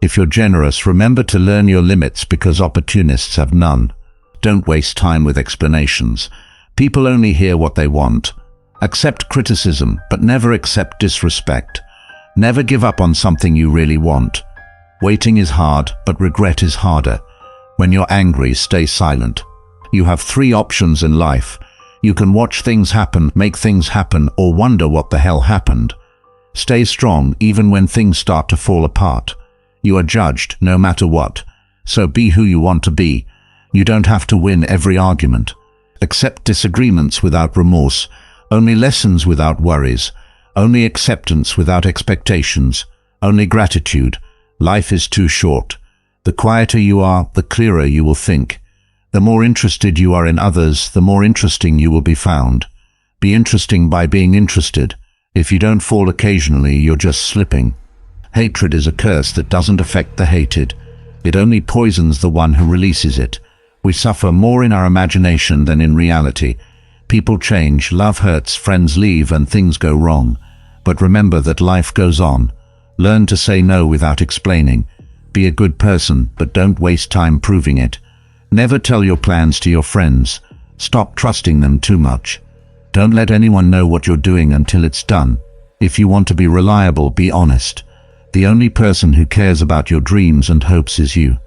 If you're generous, remember to learn your limits because opportunists have none. Don't waste time with explanations. People only hear what they want. Accept criticism, but never accept disrespect. Never give up on something you really want. Waiting is hard, but regret is harder. When you're angry, stay silent. You have 3 options in life. You can watch things happen, make things happen, or wonder what the hell happened. Stay strong even when things start to fall apart. You are judged no matter what, so be who you want to be. You don't have to win every argument. Accept disagreements without remorse, only lessons without worries, only acceptance without expectations, only gratitude. Life is too short. The quieter you are, the clearer you will think. The more interested you are in others, the more interesting you will be found. Be interesting by being interested. If you don't fall occasionally, you're just slipping. Hatred is a curse that doesn't affect the hated. It only poisons the one who releases it. We suffer more in our imagination than in reality. People change, love hurts, friends leave, and things go wrong. But remember that life goes on. Learn to say no without explaining. Be a good person, but don't waste time proving it. Never tell your plans to your friends. Stop trusting them too much. Don't let anyone know what you're doing until it's done. If you want to be reliable, be honest. The only person who cares about your dreams and hopes is you.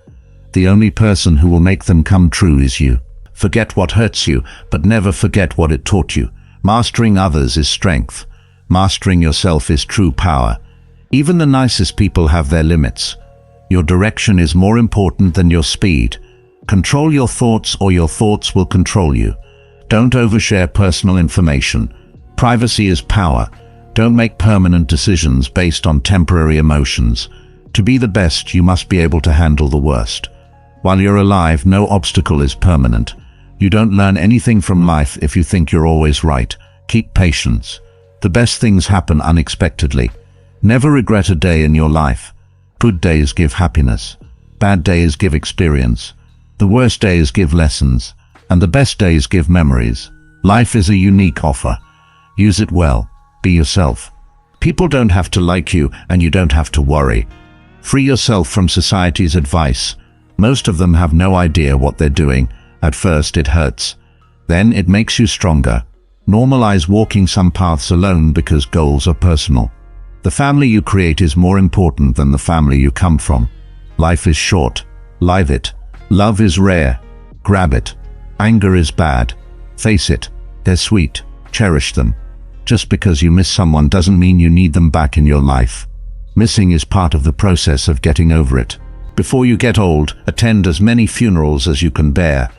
The only person who will make them come true is you. Forget what hurts you, but never forget what it taught you. Mastering others is strength. Mastering yourself is true power. Even the nicest people have their limits. Your direction is more important than your speed. Control your thoughts, or your thoughts will control you. Don't overshare personal information. Privacy is power. Don't make permanent decisions based on temporary emotions. To be the best, you must be able to handle the worst. While you're alive, no obstacle is permanent. You don't learn anything from life if you think you're always right. Keep patience. The best things happen unexpectedly. Never regret a day in your life. Good days give happiness. Bad days give experience. The worst days give lessons. And the best days give memories. Life is a unique offer. Use it well. Be yourself. People don't have to like you, and you don't have to worry. Free yourself from society's advice. Most of them have no idea what they're doing. At first it hurts. Then it makes you stronger. Normalize walking some paths alone because goals are personal. The family you create is more important than the family you come from. Life is short. Live it. Love is rare. Grab it. Anger is bad. Face it. They're sweet. Cherish them. Just because you miss someone doesn't mean you need them back in your life. Missing is part of the process of getting over it. Before you get old, attend as many funerals as you can bear.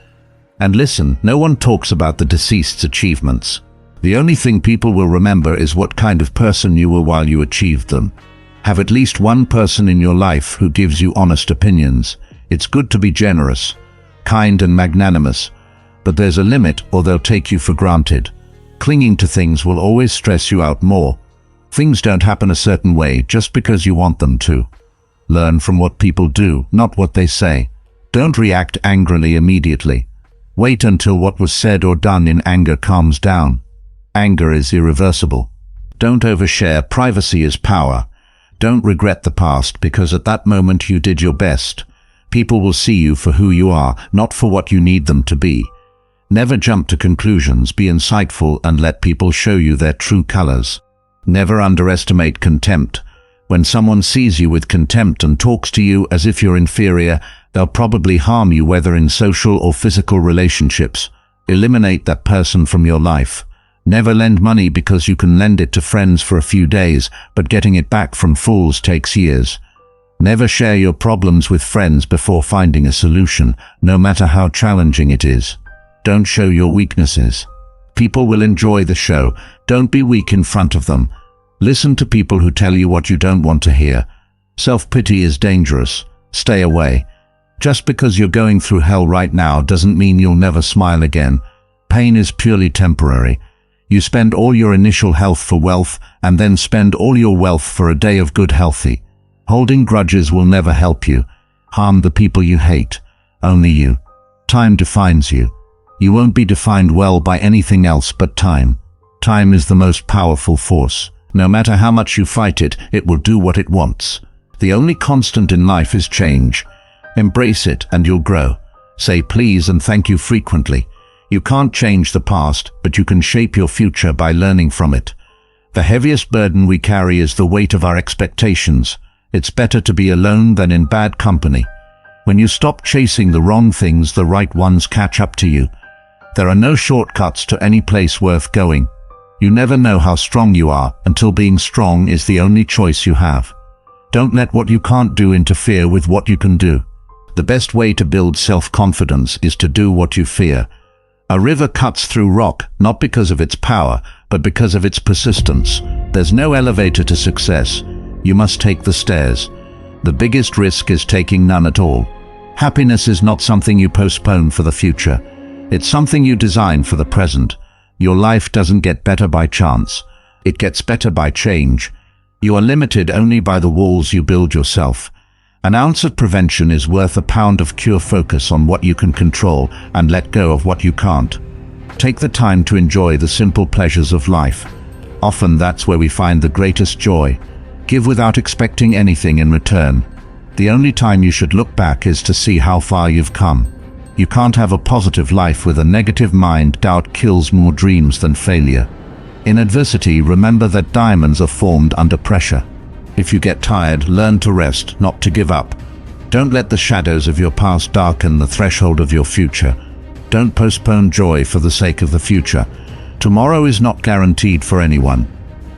And listen, no one talks about the deceased's achievements. The only thing people will remember is what kind of person you were while you achieved them. Have at least one person in your life who gives you honest opinions. It's good to be generous, kind and magnanimous, but there's a limit or they'll take you for granted. Clinging to things will always stress you out more. Things don't happen a certain way just because you want them to. Learn from what people do, not what they say. Don't react angrily immediately. Wait until what was said or done in anger calms down. Anger is irreversible. Don't overshare. Privacy is power. Don't regret the past because at that moment you did your best. People will see you for who you are, not for what you need them to be. Never jump to conclusions. Be insightful and let people show you their true colors. Never underestimate contempt. When someone sees you with contempt and talks to you as if you're inferior, they'll probably harm you, whether in social or physical relationships. Eliminate that person from your life. Never lend money because you can lend it to friends for a few days, but getting it back from fools takes years. Never share your problems with friends before finding a solution, no matter how challenging it is. Don't show your weaknesses. People will enjoy the show. Don't be weak in front of them. Listen to people who tell you what you don't want to hear. Self-pity is dangerous. Stay away. Just because you're going through hell right now doesn't mean you'll never smile again. Pain is purely temporary. You spend all your initial health for wealth and then spend all your wealth for a day of good healthy. Holding grudges will never help you. Harm the people you hate. Only you. Time defines you. You won't be defined well by anything else but time. Time is the most powerful force. No matter how much you fight it, it will do what it wants. The only constant in life is change. Embrace it and you'll grow. Say please and thank you frequently. You can't change the past, but you can shape your future by learning from it. The heaviest burden we carry is the weight of our expectations. It's better to be alone than in bad company. When you stop chasing the wrong things, the right ones catch up to you. There are no shortcuts to any place worth going. You never know how strong you are until being strong is the only choice you have. Don't let what you can't do interfere with what you can do. The best way to build self-confidence is to do what you fear. A river cuts through rock, not because of its power, but because of its persistence. There's no elevator to success. You must take the stairs. The biggest risk is taking none at all. Happiness is not something you postpone for the future. It's something you design for the present. Your life doesn't get better by chance. It gets better by change. You are limited only by the walls you build yourself. An ounce of prevention is worth a pound of cure. Focus on what you can control and let go of what you can't. Take the time to enjoy the simple pleasures of life. Often that's where we find the greatest joy. Give without expecting anything in return. The only time you should look back is to see how far you've come. You can't have a positive life with a negative mind. Doubt kills more dreams than failure. In adversity, remember that diamonds are formed under pressure. If you get tired, learn to rest, not to give up. Don't let the shadows of your past darken the threshold of your future. Don't postpone joy for the sake of the future. Tomorrow is not guaranteed for anyone.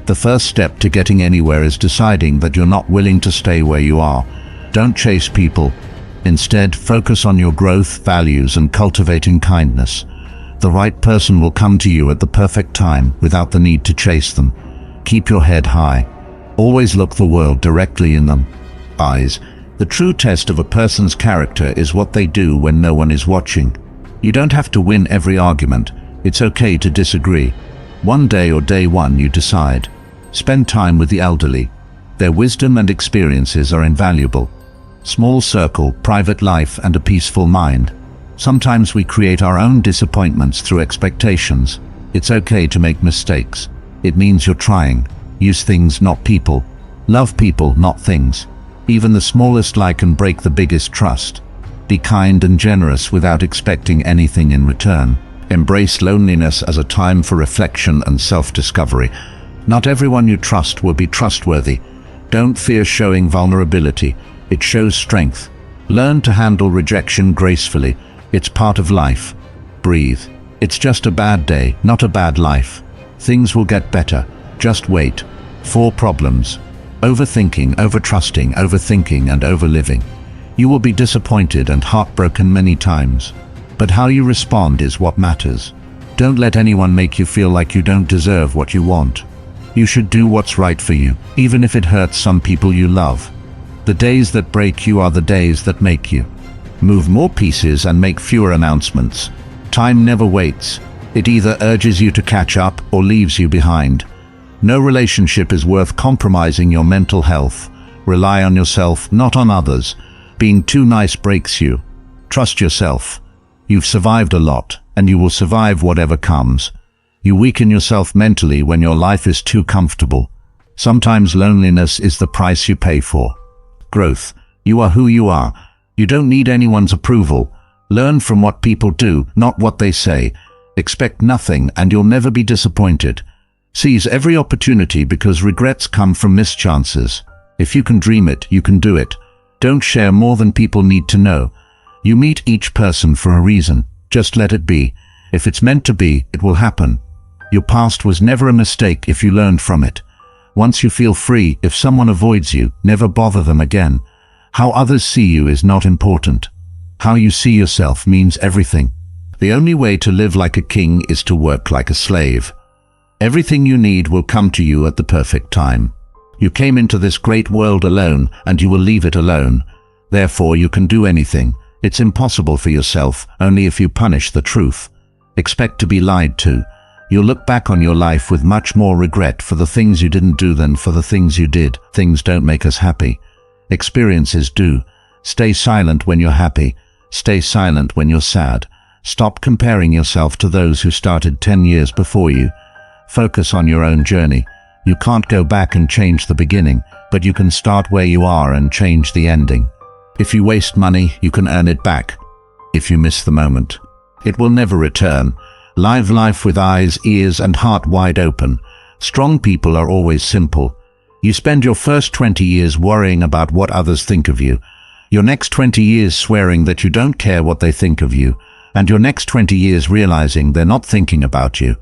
The first step to getting anywhere is deciding that you're not willing to stay where you are. Don't chase people. Instead, focus on your growth, values, and cultivating kindness. The right person will come to you at the perfect time without the need to chase them. Keep your head high. Always look the world directly in them. Eyes. The true test of a person's character is what they do when no one is watching. You don't have to win every argument. It's okay to disagree. One day or day one you decide. Spend time with the elderly. Their wisdom and experiences are invaluable. Small circle, private life, and a peaceful mind. Sometimes we create our own disappointments through expectations. It's okay to make mistakes. It means you're trying. Use things, not people. Love people, not things. Even the smallest lie can break the biggest trust. Be kind and generous without expecting anything in return. Embrace loneliness as a time for reflection and self-discovery. Not everyone you trust will be trustworthy. Don't fear showing vulnerability. It shows strength. Learn to handle rejection gracefully. It's part of life. Breathe. It's just a bad day, not a bad life. Things will get better. Just wait. 4 problems. Overthinking, overtrusting, overthinking, and overliving. You will be disappointed and heartbroken many times. But how you respond is what matters. Don't let anyone make you feel like you don't deserve what you want. You should do what's right for you, even if it hurts some people you love. The days that break you are the days that make you. Move more pieces and make fewer announcements. Time never waits. It either urges you to catch up or leaves you behind. No relationship is worth compromising your mental health. Rely on yourself, not on others. Being too nice breaks you. Trust yourself. You've survived a lot, and you will survive whatever comes. You weaken yourself mentally when your life is too comfortable. Sometimes loneliness is the price you pay for. Growth. You are who you are. You don't need anyone's approval. Learn from what people do, not what they say. Expect nothing, and you'll never be disappointed. Seize every opportunity because regrets come from mischances. If you can dream it, you can do it. Don't share more than people need to know. You meet each person for a reason. Just let it be. If it's meant to be, it will happen. Your past was never a mistake if you learned from it. Once you feel free, if someone avoids you, never bother them again. How others see you is not important. How you see yourself means everything. The only way to live like a king is to work like a slave. Everything you need will come to you at the perfect time. You came into this great world alone, and you will leave it alone. Therefore, you can do anything. It's impossible for yourself, only if you punish the truth. Expect to be lied to. You'll look back on your life with much more regret for the things you didn't do than for the things you did. Things don't make us happy. Experiences do. Stay silent when you're happy. Stay silent when you're sad. Stop comparing yourself to those who started 10 years before you. Focus on your own journey. You can't go back and change the beginning, but you can start where you are and change the ending. If you waste money, you can earn it back. If you miss the moment, it will never return. Live life with eyes, ears, and heart wide open. Strong people are always simple. You spend your first 20 years worrying about what others think of you. Your next 20 years swearing that you don't care what they think of you. and your next 20 years realizing they're not thinking about you.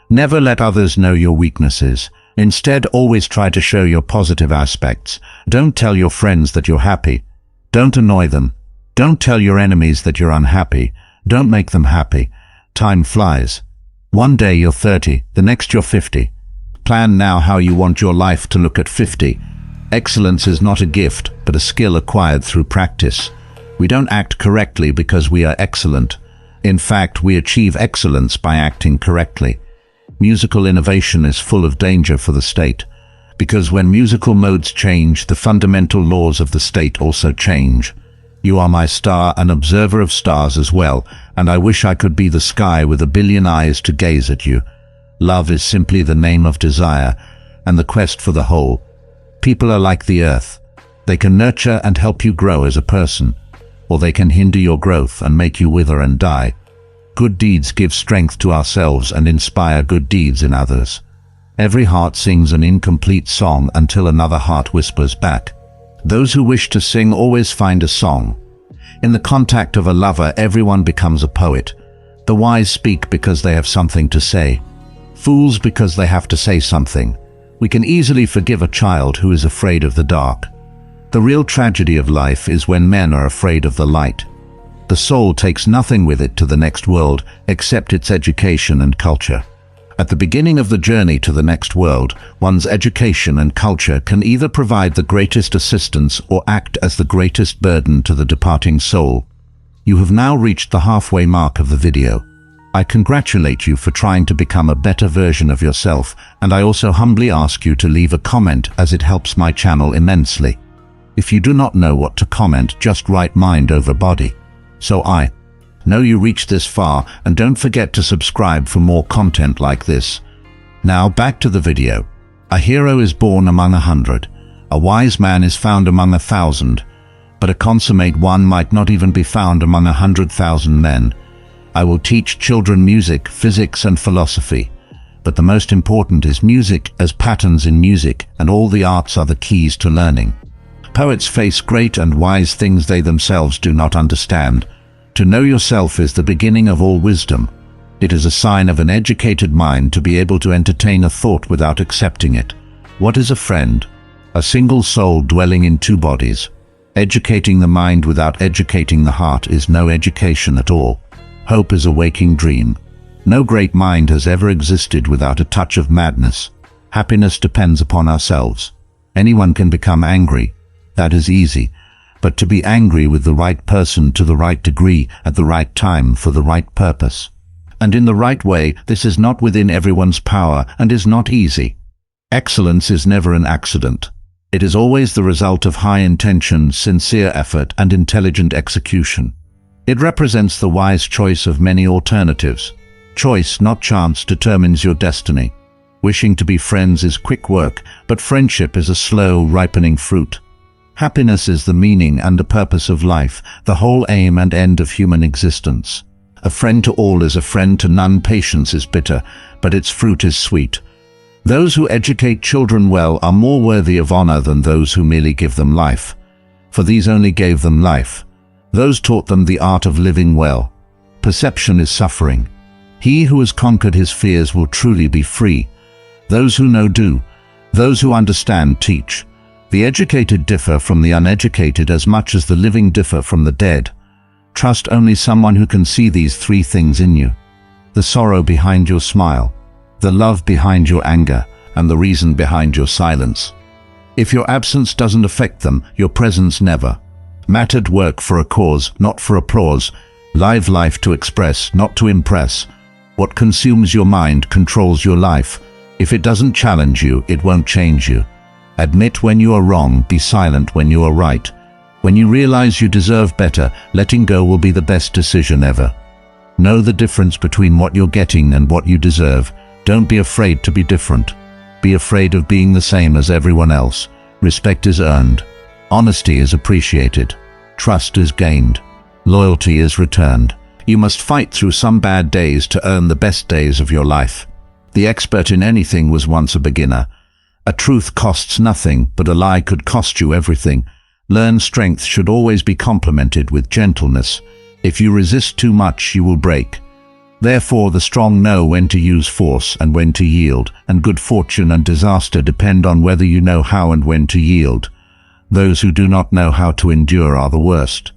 Never let others know your weaknesses. Instead, always try to show your positive aspects. Don't tell your friends that you're happy. Don't annoy them. Don't tell your enemies that you're unhappy. Don't make them happy. Time flies. One day you're 30, the next you're 50. Plan now how you want your life to look at 50. Excellence is not a gift, but a skill acquired through practice. We don't act correctly because we are excellent. In fact, we achieve excellence by acting correctly. Musical innovation is full of danger for the state, because when musical modes change, the fundamental laws of the state also change. You are my star, an observer of stars as well, and I wish I could be the sky with a billion eyes to gaze at you. Love is simply the name of desire, and the quest for the whole. People are like the earth. They can nurture and help you grow as a person, or they can hinder your growth and make you wither and die. Good deeds give strength to ourselves and inspire good deeds in others. Every heart sings an incomplete song until another heart whispers back. Those who wish to sing always find a song. In the contact of a lover, everyone becomes a poet. The wise speak because they have something to say. Fools because they have to say something. We can easily forgive a child who is afraid of the dark. The real tragedy of life is when men are afraid of the light. The soul takes nothing with it to the next world except its education and culture. At the beginning of the journey to the next world, one's education and culture can either provide the greatest assistance or act as the greatest burden to the departing soul. You have now reached the halfway mark of the video. I congratulate you for trying to become a better version of yourself, and I also humbly ask you to leave a comment as it helps my channel immensely. If you do not know what to comment, just write mind over body. So I know you reached this far, and don't forget to subscribe for more content like this. Now back to the video. A hero is born among 100. A wise man is found among 1,000. But a consummate one might not even be found among 100,000 men. I will teach children music, physics and philosophy. But the most important is music, as patterns in music and all the arts are the keys to learning. Poets face great and wise things they themselves do not understand. To know yourself is the beginning of all wisdom. It is a sign of an educated mind to be able to entertain a thought without accepting it. What is a friend? A single soul dwelling in two bodies. Educating the mind without educating the heart is no education at all. Hope is a waking dream. No great mind has ever existed without a touch of madness. Happiness depends upon ourselves. Anyone can become angry. That is easy. But to be angry with the right person to the right degree at the right time for the right purpose and in the right way, this is not within everyone's power and is not easy. Excellence is never an accident. It is always the result of high intention, sincere effort, and intelligent execution. It represents the wise choice of many alternatives. Choice, not chance, determines your destiny. Wishing to be friends is quick work, but friendship is a slow, ripening fruit. Happiness is the meaning and the purpose of life, the whole aim and end of human existence. A friend to all is a friend to none. Patience is bitter, but its fruit is sweet. Those who educate children well are more worthy of honor than those who merely give them life. For these only gave them life. Those taught them the art of living well. Perception is suffering. He who has conquered his fears will truly be free. Those who know do. Those who understand teach. The educated differ from the uneducated as much as the living differ from the dead. Trust only someone who can see these three things in you: the sorrow behind your smile, the love behind your anger, and the reason behind your silence. If your absence doesn't affect them, your presence never. Mattered work for a cause, not for applause. Live life to express, not to impress. What consumes your mind controls your life. If it doesn't challenge you, it won't change you. Admit when you are wrong, be silent when you are right. When you realize you deserve better, letting go will be the best decision ever. Know the difference between what you're getting and what you deserve. Don't be afraid to be different. Be afraid of being the same as everyone else. Respect is earned. Honesty is appreciated. Trust is gained. Loyalty is returned. You must fight through some bad days to earn the best days of your life. The expert in anything was once a beginner. A truth costs nothing, but a lie could cost you everything. Learned strength should always be complemented with gentleness. If you resist too much, you will break. Therefore, the strong know when to use force and when to yield, and good fortune and disaster depend on whether you know how and when to yield. Those who do not know how to endure are the worst.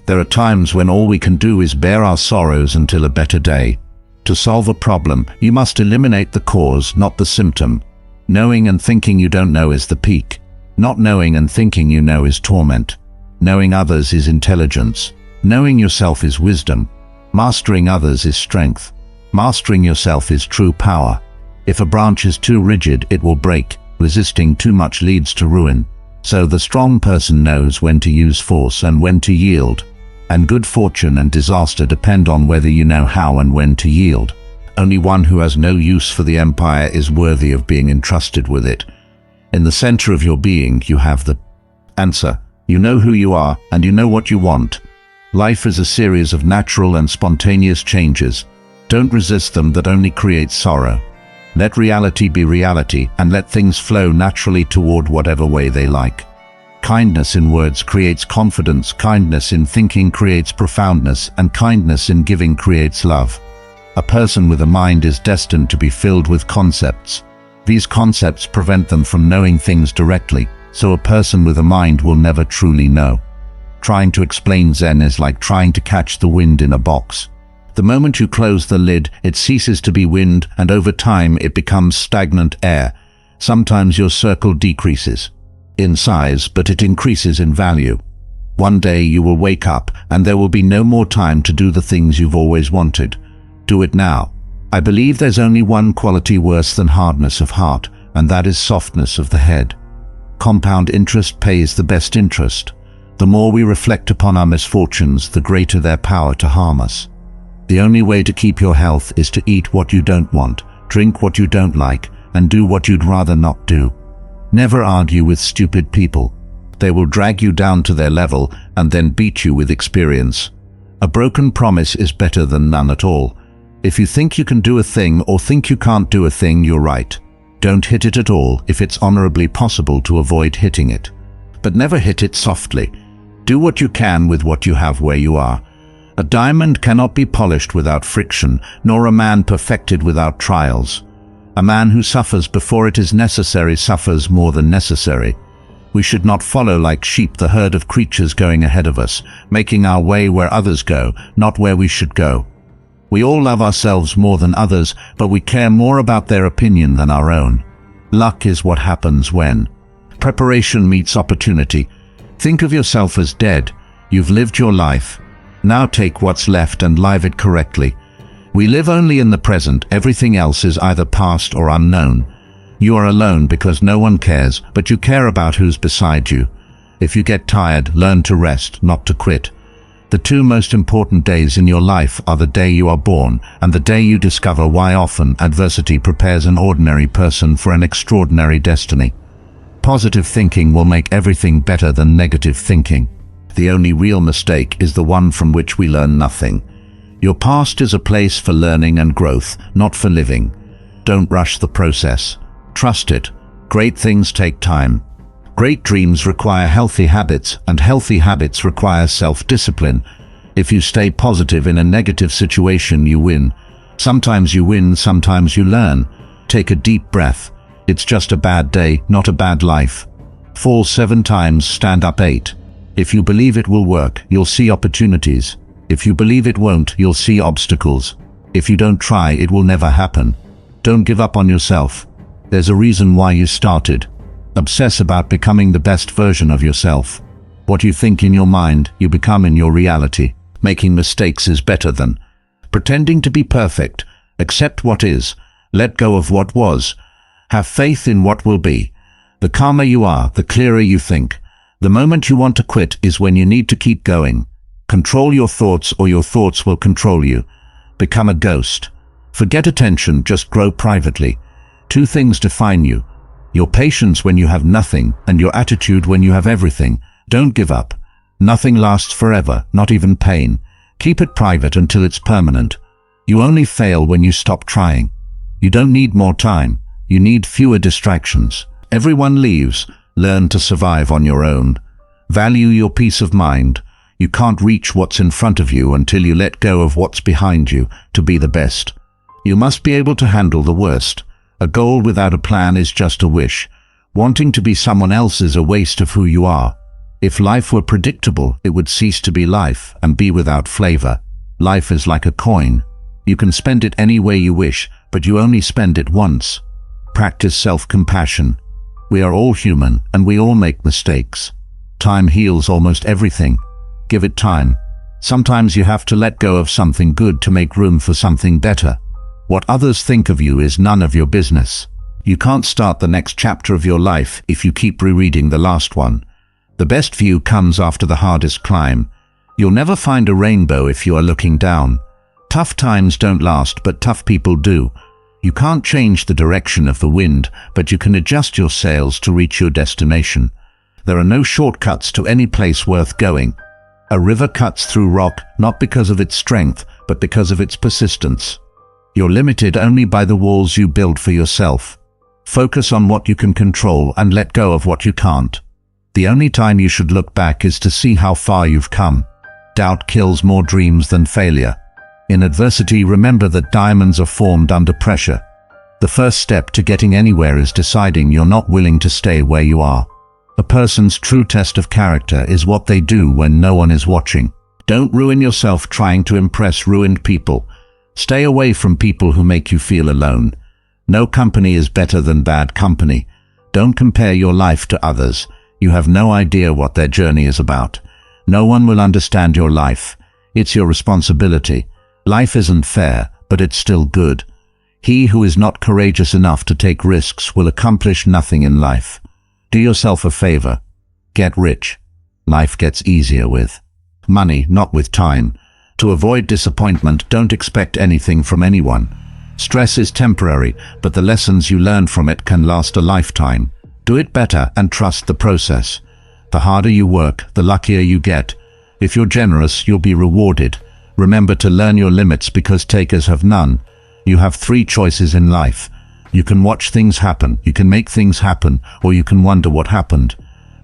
There are times when all we can do is bear our sorrows until a better day. To solve a problem, you must eliminate the cause, not the symptom. Knowing and thinking you don't know is the peak. Not knowing and thinking you know is torment. Knowing others is intelligence. Knowing yourself is wisdom. Mastering others is strength. Mastering yourself is true power. If a branch is too rigid, it will break. Resisting too much leads to ruin. So the strong person knows when to use force and when to yield. And good fortune and disaster depend on whether you know how and when to yield. Only one who has no use for the empire is worthy of being entrusted with it. In the center of your being, you have the answer. You know who you are, and you know what you want. Life is a series of natural and spontaneous changes. Don't resist them, that only creates sorrow. Let reality be reality, and let things flow naturally toward whatever way they like. Kindness in words creates confidence, kindness in thinking creates profoundness, and kindness in giving creates love. A person with a mind is destined to be filled with concepts. These concepts prevent them from knowing things directly, so a person with a mind will never truly know. Trying to explain Zen is like trying to catch the wind in a box. The moment you close the lid, it ceases to be wind, and over time it becomes stagnant air. Sometimes your circle decreases in size, but it increases in value. One day you will wake up, and there will be no more time to do the things you've always wanted. Do it now. I believe there's only one quality worse than hardness of heart, and that is softness of the head. Compound interest pays the best interest. The more we reflect upon our misfortunes, the greater their power to harm us. The only way to keep your health is to eat what you don't want, drink what you don't like, and do what you'd rather not do. Never argue with stupid people. They will drag you down to their level and then beat you with experience. A broken promise is better than none at all. If you think you can do a thing or think you can't do a thing, you're right. Don't hit it at all if it's honorably possible to avoid hitting it. But never hit it softly. Do what you can with what you have where you are. A diamond cannot be polished without friction, nor a man perfected without trials. A man who suffers before it is necessary suffers more than necessary. We should not follow like sheep the herd of creatures going ahead of us, making our way where others go, not where we should go. We all love ourselves more than others, but we care more about their opinion than our own. Luck is what happens when preparation meets opportunity. Think of yourself as dead. You've lived your life. Now take what's left and live it correctly. We live only in the present. Everything else is either past or unknown. You are alone because no one cares, but you care about who's beside you. If you get tired, learn to rest, not to quit. The two most important days in your life are the day you are born and the day you discover why often adversity prepares an ordinary person for an extraordinary destiny. Positive thinking will make everything better than negative thinking. The only real mistake is the one from which we learn nothing. Your past is a place for learning and growth, not for living. Don't rush the process. Trust it. Great things take time. Great dreams require healthy habits, and healthy habits require self-discipline. If you stay positive in a negative situation, you win. Sometimes you win, sometimes you learn. Take a deep breath. It's just a bad day, not a bad life. Fall 7 times, stand up 8. If you believe it will work, you'll see opportunities. If you believe it won't, you'll see obstacles. If you don't try, it will never happen. Don't give up on yourself. There's a reason why you started. Obsess about becoming the best version of yourself. What you think in your mind, you become in your reality. Making mistakes is better than pretending to be perfect. Accept what is. Let go of what was. Have faith in what will be. The calmer you are, the clearer you think. The moment you want to quit is when you need to keep going. Control your thoughts or your thoughts will control you. Become a ghost. Forget attention, just grow privately. 2 things define you. Your patience when you have nothing, and your attitude when you have everything. Don't give up. Nothing lasts forever, not even pain. Keep it private until it's permanent. You only fail when you stop trying. You don't need more time. You need fewer distractions. Everyone leaves. Learn to survive on your own. Value your peace of mind. You can't reach what's in front of you until you let go of what's behind you to be the best. You must be able to handle the worst. A goal without a plan is just a wish. Wanting to be someone else is a waste of who you are. If life were predictable, it would cease to be life and be without flavor. Life is like a coin. You can spend it any way you wish, but you only spend it once. Practice self-compassion. We are all human, and we all make mistakes. Time heals almost everything. Give it time. Sometimes you have to let go of something good to make room for something better. What others think of you is none of your business. You can't start the next chapter of your life if you keep rereading the last one. The best view comes after the hardest climb. You'll never find a rainbow if you are looking down. Tough times don't last, but tough people do. You can't change the direction of the wind, but you can adjust your sails to reach your destination. There are no shortcuts to any place worth going. A river cuts through rock, not because of its strength, but because of its persistence. You're limited only by the walls you build for yourself. Focus on what you can control and let go of what you can't. The only time you should look back is to see how far you've come. Doubt kills more dreams than failure. In adversity, remember that diamonds are formed under pressure. The first step to getting anywhere is deciding you're not willing to stay where you are. A person's true test of character is what they do when no one is watching. Don't ruin yourself trying to impress ruined people. Stay away from people who make you feel alone. No company is better than bad company. Don't compare your life to others. You have no idea what their journey is about. No one will understand your life. It's your responsibility. Life isn't fair, but it's still good. He who is not courageous enough to take risks will accomplish nothing in life. Do yourself a favor. Get rich. Life gets easier with money, not with time. To avoid disappointment, don't expect anything from anyone. Stress is temporary, but the lessons you learn from it can last a lifetime. Do it better and trust the process. The harder you work, the luckier you get. If you're generous, you'll be rewarded. Remember to learn your limits because takers have none. You have 3 choices in life. You can watch things happen, you can make things happen, or you can wonder what happened.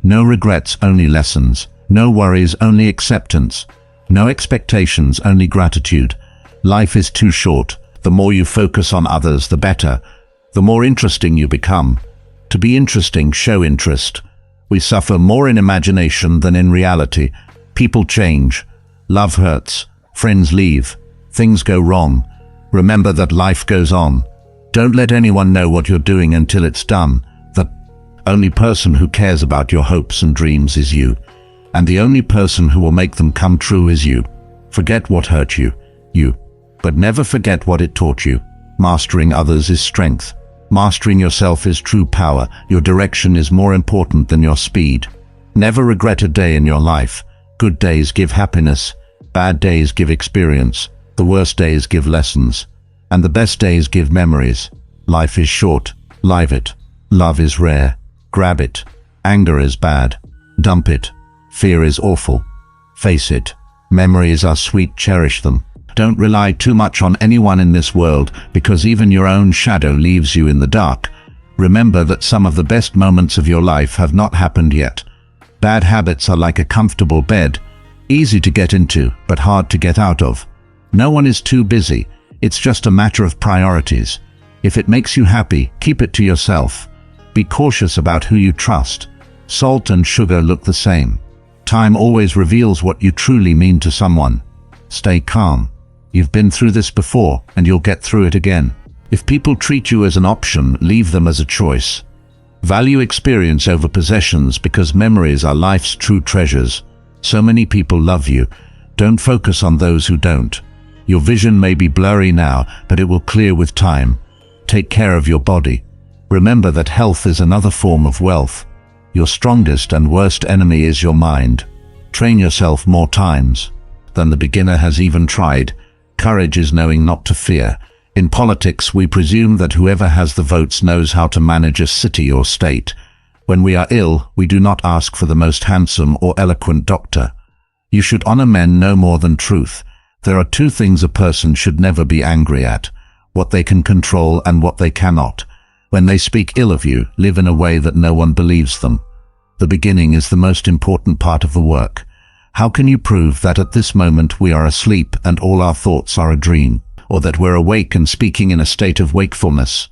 No regrets, only lessons. No worries, only acceptance. No expectations, only gratitude. Life is too short. The more you focus on others, the better. The more interesting you become. To be interesting, show interest. We suffer more in imagination than in reality. People change. Love hurts. Friends leave. Things go wrong. Remember that life goes on. Don't let anyone know what you're doing until it's done. The only person who cares about your hopes and dreams is you. And the only person who will make them come true is you. Forget what hurt you. But never forget what it taught you. Mastering others is strength. Mastering yourself is true power. Your direction is more important than your speed. Never regret a day in your life. Good days give happiness. Bad days give experience. The worst days give lessons. And the best days give memories. Life is short. Live it. Love is rare. Grab it. Anger is bad. Dump it. Fear is awful. Face it. Memories are sweet. Cherish them. Don't rely too much on anyone in this world, because even your own shadow leaves you in the dark. Remember that some of the best moments of your life have not happened yet. Bad habits are like a comfortable bed, easy to get into, but hard to get out of. No one is too busy. It's just a matter of priorities. If it makes you happy, keep it to yourself. Be cautious about who you trust. Salt and sugar look the same. Time always reveals what you truly mean to someone. Stay calm. You've been through this before, and you'll get through it again. If people treat you as an option, leave them as a choice. Value experience over possessions, because memories are life's true treasures. So many people love you. Don't focus on those who don't. Your vision may be blurry now, but it will clear with time. Take care of your body. Remember that health is another form of wealth. Your strongest and worst enemy is your mind. Train yourself more times than the beginner has even tried. Courage is knowing not to fear. In politics, we presume that whoever has the votes knows how to manage a city or state. When we are ill, we do not ask for the most handsome or eloquent doctor. You should honor men no more than truth. There are 2 things a person should never be angry at: what they can control and what they cannot. When they speak ill of you, live in a way that no one believes them. The beginning is the most important part of the work. How can you prove that at this moment we are asleep and all our thoughts are a dream, or that we're awake and speaking in a state of wakefulness?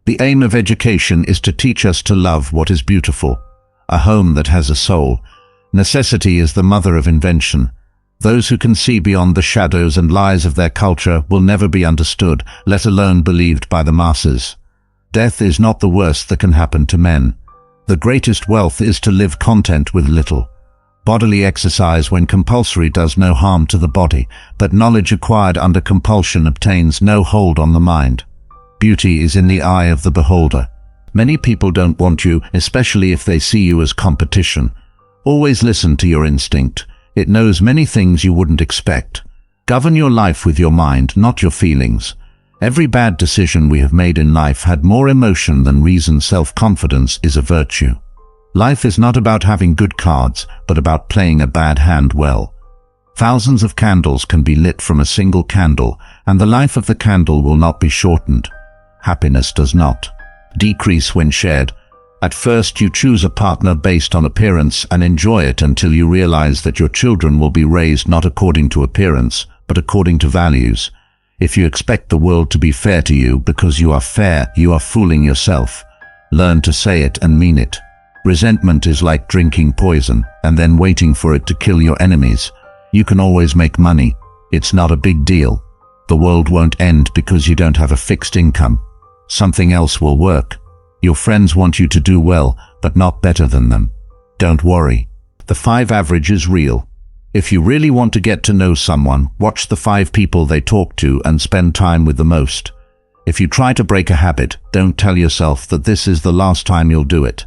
The aim of education is to teach us to love what is beautiful, a home that has a soul. Necessity is the mother of invention. Those who can see beyond the shadows and lies of their culture will never be understood, let alone believed by the masses. Death is not the worst that can happen to men. The greatest wealth is to live content with little. Bodily exercise when compulsory does no harm to the body, but knowledge acquired under compulsion obtains no hold on the mind. Beauty is in the eye of the beholder. Many people don't want you, especially if they see you as competition. Always listen to your instinct. It knows many things you wouldn't expect. Govern your life with your mind, not your feelings. Every bad decision we have made in life had more emotion than reason. Self-confidence is a virtue. Life is not about having good cards, but about playing a bad hand well. Thousands of candles can be lit from a single candle, and the life of the candle will not be shortened. Happiness does not decrease when shared. At first you choose a partner based on appearance and enjoy it until you realize that your children will be raised not according to appearance, but according to values. If you expect the world to be fair to you because you are fair, you are fooling yourself. Learn to say it and mean it. Resentment is like drinking poison and then waiting for it to kill your enemies. You can always make money. It's not a big deal. The world won't end because you don't have a fixed income. Something else will work. Your friends want you to do well, but not better than them. Don't worry. The 5 average is real. If you really want to get to know someone, watch the 5 people they talk to and spend time with the most. If you try to break a habit, don't tell yourself that this is the last time you'll do it.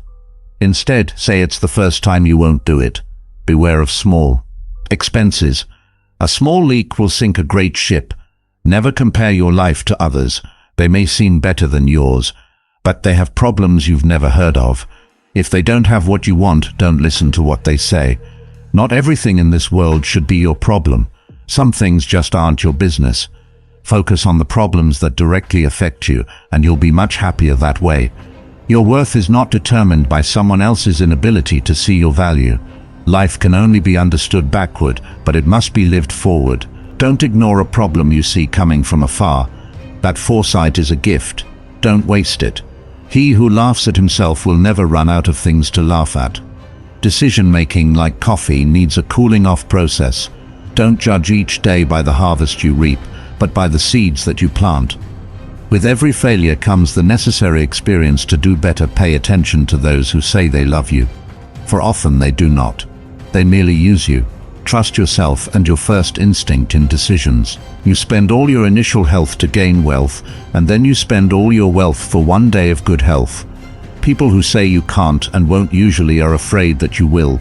Instead, say it's the first time you won't do it. Beware of small expenses. A small leak will sink a great ship. Never compare your life to others. They may seem better than yours, but they have problems you've never heard of. If they don't have what you want, don't listen to what they say. Not everything in this world should be your problem. Some things just aren't your business. Focus on the problems that directly affect you, and you'll be much happier that way. Your worth is not determined by someone else's inability to see your value. Life can only be understood backward, but it must be lived forward. Don't ignore a problem you see coming from afar. That foresight is a gift. Don't waste it. He who laughs at himself will never run out of things to laugh at. Decision-making, like coffee, needs a cooling-off process. Don't judge each day by the harvest you reap, but by the seeds that you plant. With every failure comes the necessary experience to do better. Pay attention to those who say they love you, for often they do not. They merely use you. Trust yourself and your first instinct in decisions. You spend all your initial health to gain wealth, and then you spend all your wealth for one day of good health. People who say you can't and won't usually are afraid that you will.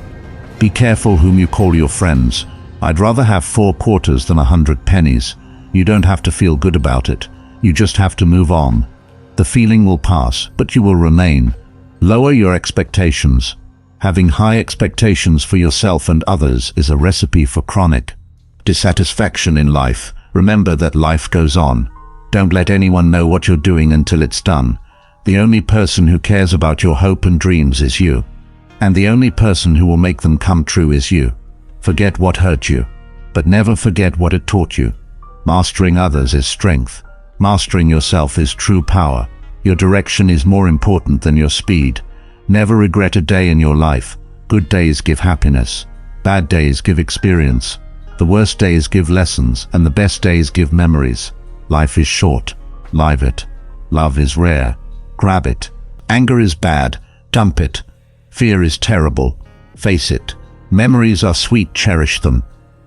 Be careful whom you call your friends. I'd rather have 4 quarters than 100 pennies. You don't have to feel good about it. You just have to move on. The feeling will pass, but you will remain. Lower your expectations. Having high expectations for yourself and others is a recipe for chronic dissatisfaction in life. Remember that life goes on. Don't let anyone know what you're doing until it's done. The only person who cares about your hope and dreams is you. And the only person who will make them come true is you. Forget what hurt you, but never forget what it taught you. Mastering others is strength. Mastering yourself is true power. Your direction is more important than your speed. Never regret a day in your life. Good days give happiness. Bad days give experience. The worst days give lessons, and the best days give memories. Life is short. Live it. Love is rare. Grab it. Anger is bad. Dump it. Fear is terrible. Face it. Memories are sweet. Cherish them.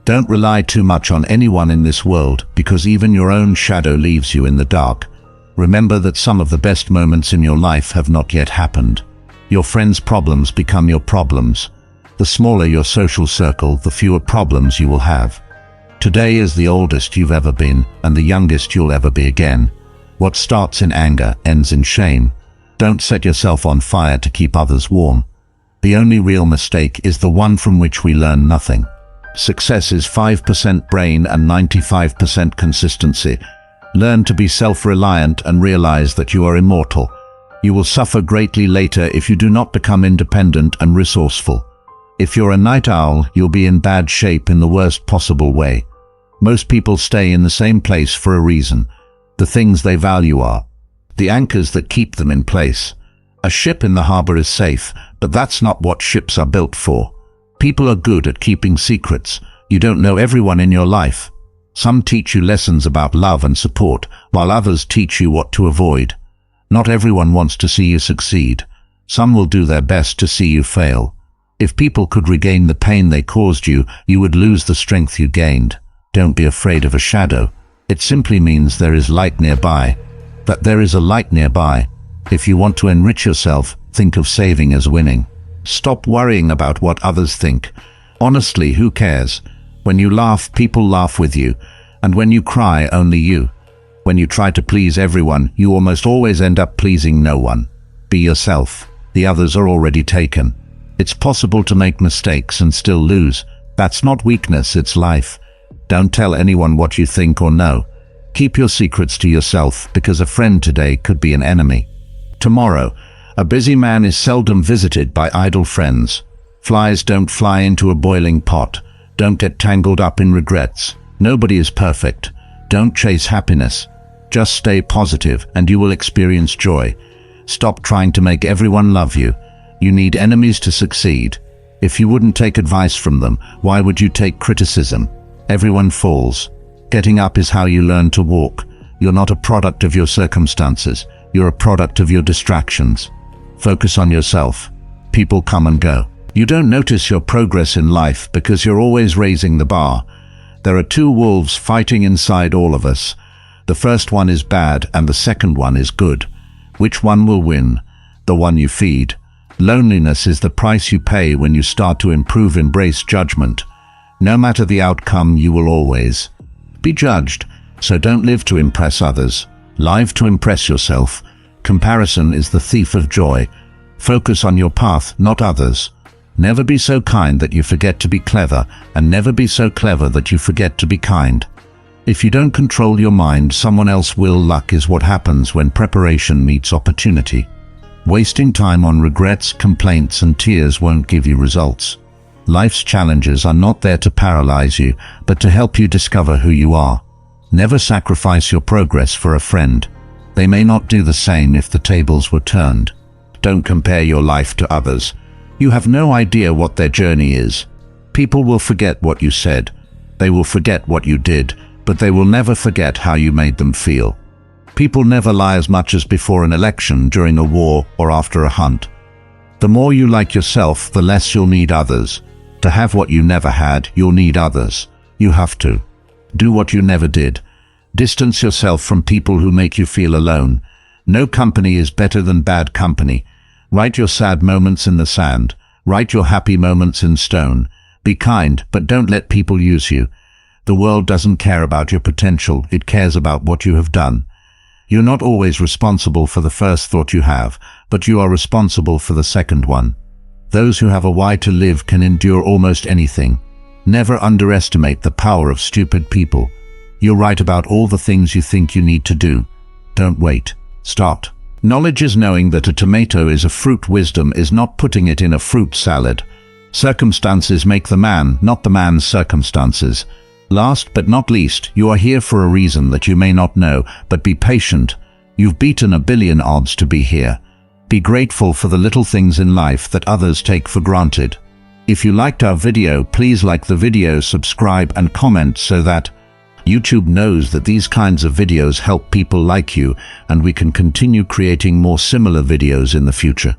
Don't rely too much on anyone in this world, because even your own shadow leaves you in the dark. Remember that some of the best moments in your life have not yet happened. Your friends' problems become your problems. The smaller your social circle, the fewer problems you will have. Today is the oldest you've ever been, and the youngest you'll ever be again. What starts in anger ends in shame. Don't set yourself on fire to keep others warm. The only real mistake is the one from which we learn nothing. Success is 5% brain and 95% consistency. Learn to be self-reliant and realize that you are immortal. You will suffer greatly later if you do not become independent and resourceful. If you're a night owl, you'll be in bad shape in the worst possible way. Most people stay in the same place for a reason. The things they value are the anchors that keep them in place. A ship in the harbor is safe, but that's not what ships are built for. People are good at keeping secrets. You don't know everyone in your life. Some teach you lessons about love and support, while others teach you what to avoid. Not everyone wants to see you succeed. Some will do their best to see you fail. If people could regain the pain they caused you, you would lose the strength you gained. Don't be afraid of a shadow. It simply means there is light nearby. That there is a light nearby. If you want to enrich yourself, think of saving as winning. Stop worrying about what others think. Honestly, who cares? When you laugh, people laugh with you. And when you cry, only you. When you try to please everyone, you almost always end up pleasing no one. Be yourself. The others are already taken. It's possible to make mistakes and still lose. That's not weakness, it's life. Don't tell anyone what you think or know. Keep your secrets to yourself, because a friend today could be an enemy tomorrow. A busy man is seldom visited by idle friends. Flies don't fly into a boiling pot. Don't get tangled up in regrets. Nobody is perfect. Don't chase happiness. Just stay positive and you will experience joy. Stop trying to make everyone love you. You need enemies to succeed. If you wouldn't take advice from them, why would you take criticism? Everyone falls. Getting up is how you learn to walk. You're not a product of your circumstances. You're a product of your distractions. Focus on yourself. People come and go. You don't notice your progress in life because you're always raising the bar. There are two wolves fighting inside all of us. The first one is bad and the second one is good. Which one will win? The one you feed. Loneliness is the price you pay when you start to embrace judgment. No matter the outcome, you will always be judged. So don't live to impress others. Live to impress yourself. Comparison is the thief of joy. Focus on your path, not others. Never be so kind that you forget to be clever, and never be so clever that you forget to be kind. If you don't control your mind, someone else will. Luck is what happens when preparation meets opportunity. Wasting time on regrets, complaints, and tears won't give you results. Life's challenges are not there to paralyze you, but to help you discover who you are. Never sacrifice your progress for a friend. They may not do the same if the tables were turned. Don't compare your life to others. You have no idea what their journey is. People will forget what you said. They will forget what you did, but they will never forget how you made them feel. People never lie as much as before an election, during a war, or after a hunt. The more you like yourself, the less you'll need others. To have what you never had, you'll need others. You have to. Do what you never did. Distance yourself from people who make you feel alone. No company is better than bad company. Write your sad moments in the sand. Write your happy moments in stone. Be kind, but don't let people use you. The world doesn't care about your potential, it cares about what you have done. You're not always responsible for the first thought you have, but you are responsible for the second one. Those who have a why to live can endure almost anything. Never underestimate the power of stupid people. You're right about all the things you think you need to do. Don't wait. Start. Knowledge is knowing that a tomato is a fruit. Wisdom is not putting it in a fruit salad. Circumstances make the man, not the man's circumstances. Last but not least, you are here for a reason that you may not know, but be patient. You've beaten 1,000,000,000 odds to be here. Be grateful for the little things in life that others take for granted. If you liked our video, please like the video, subscribe and comment so that YouTube knows that these kinds of videos help people like you and we can continue creating more similar videos in the future.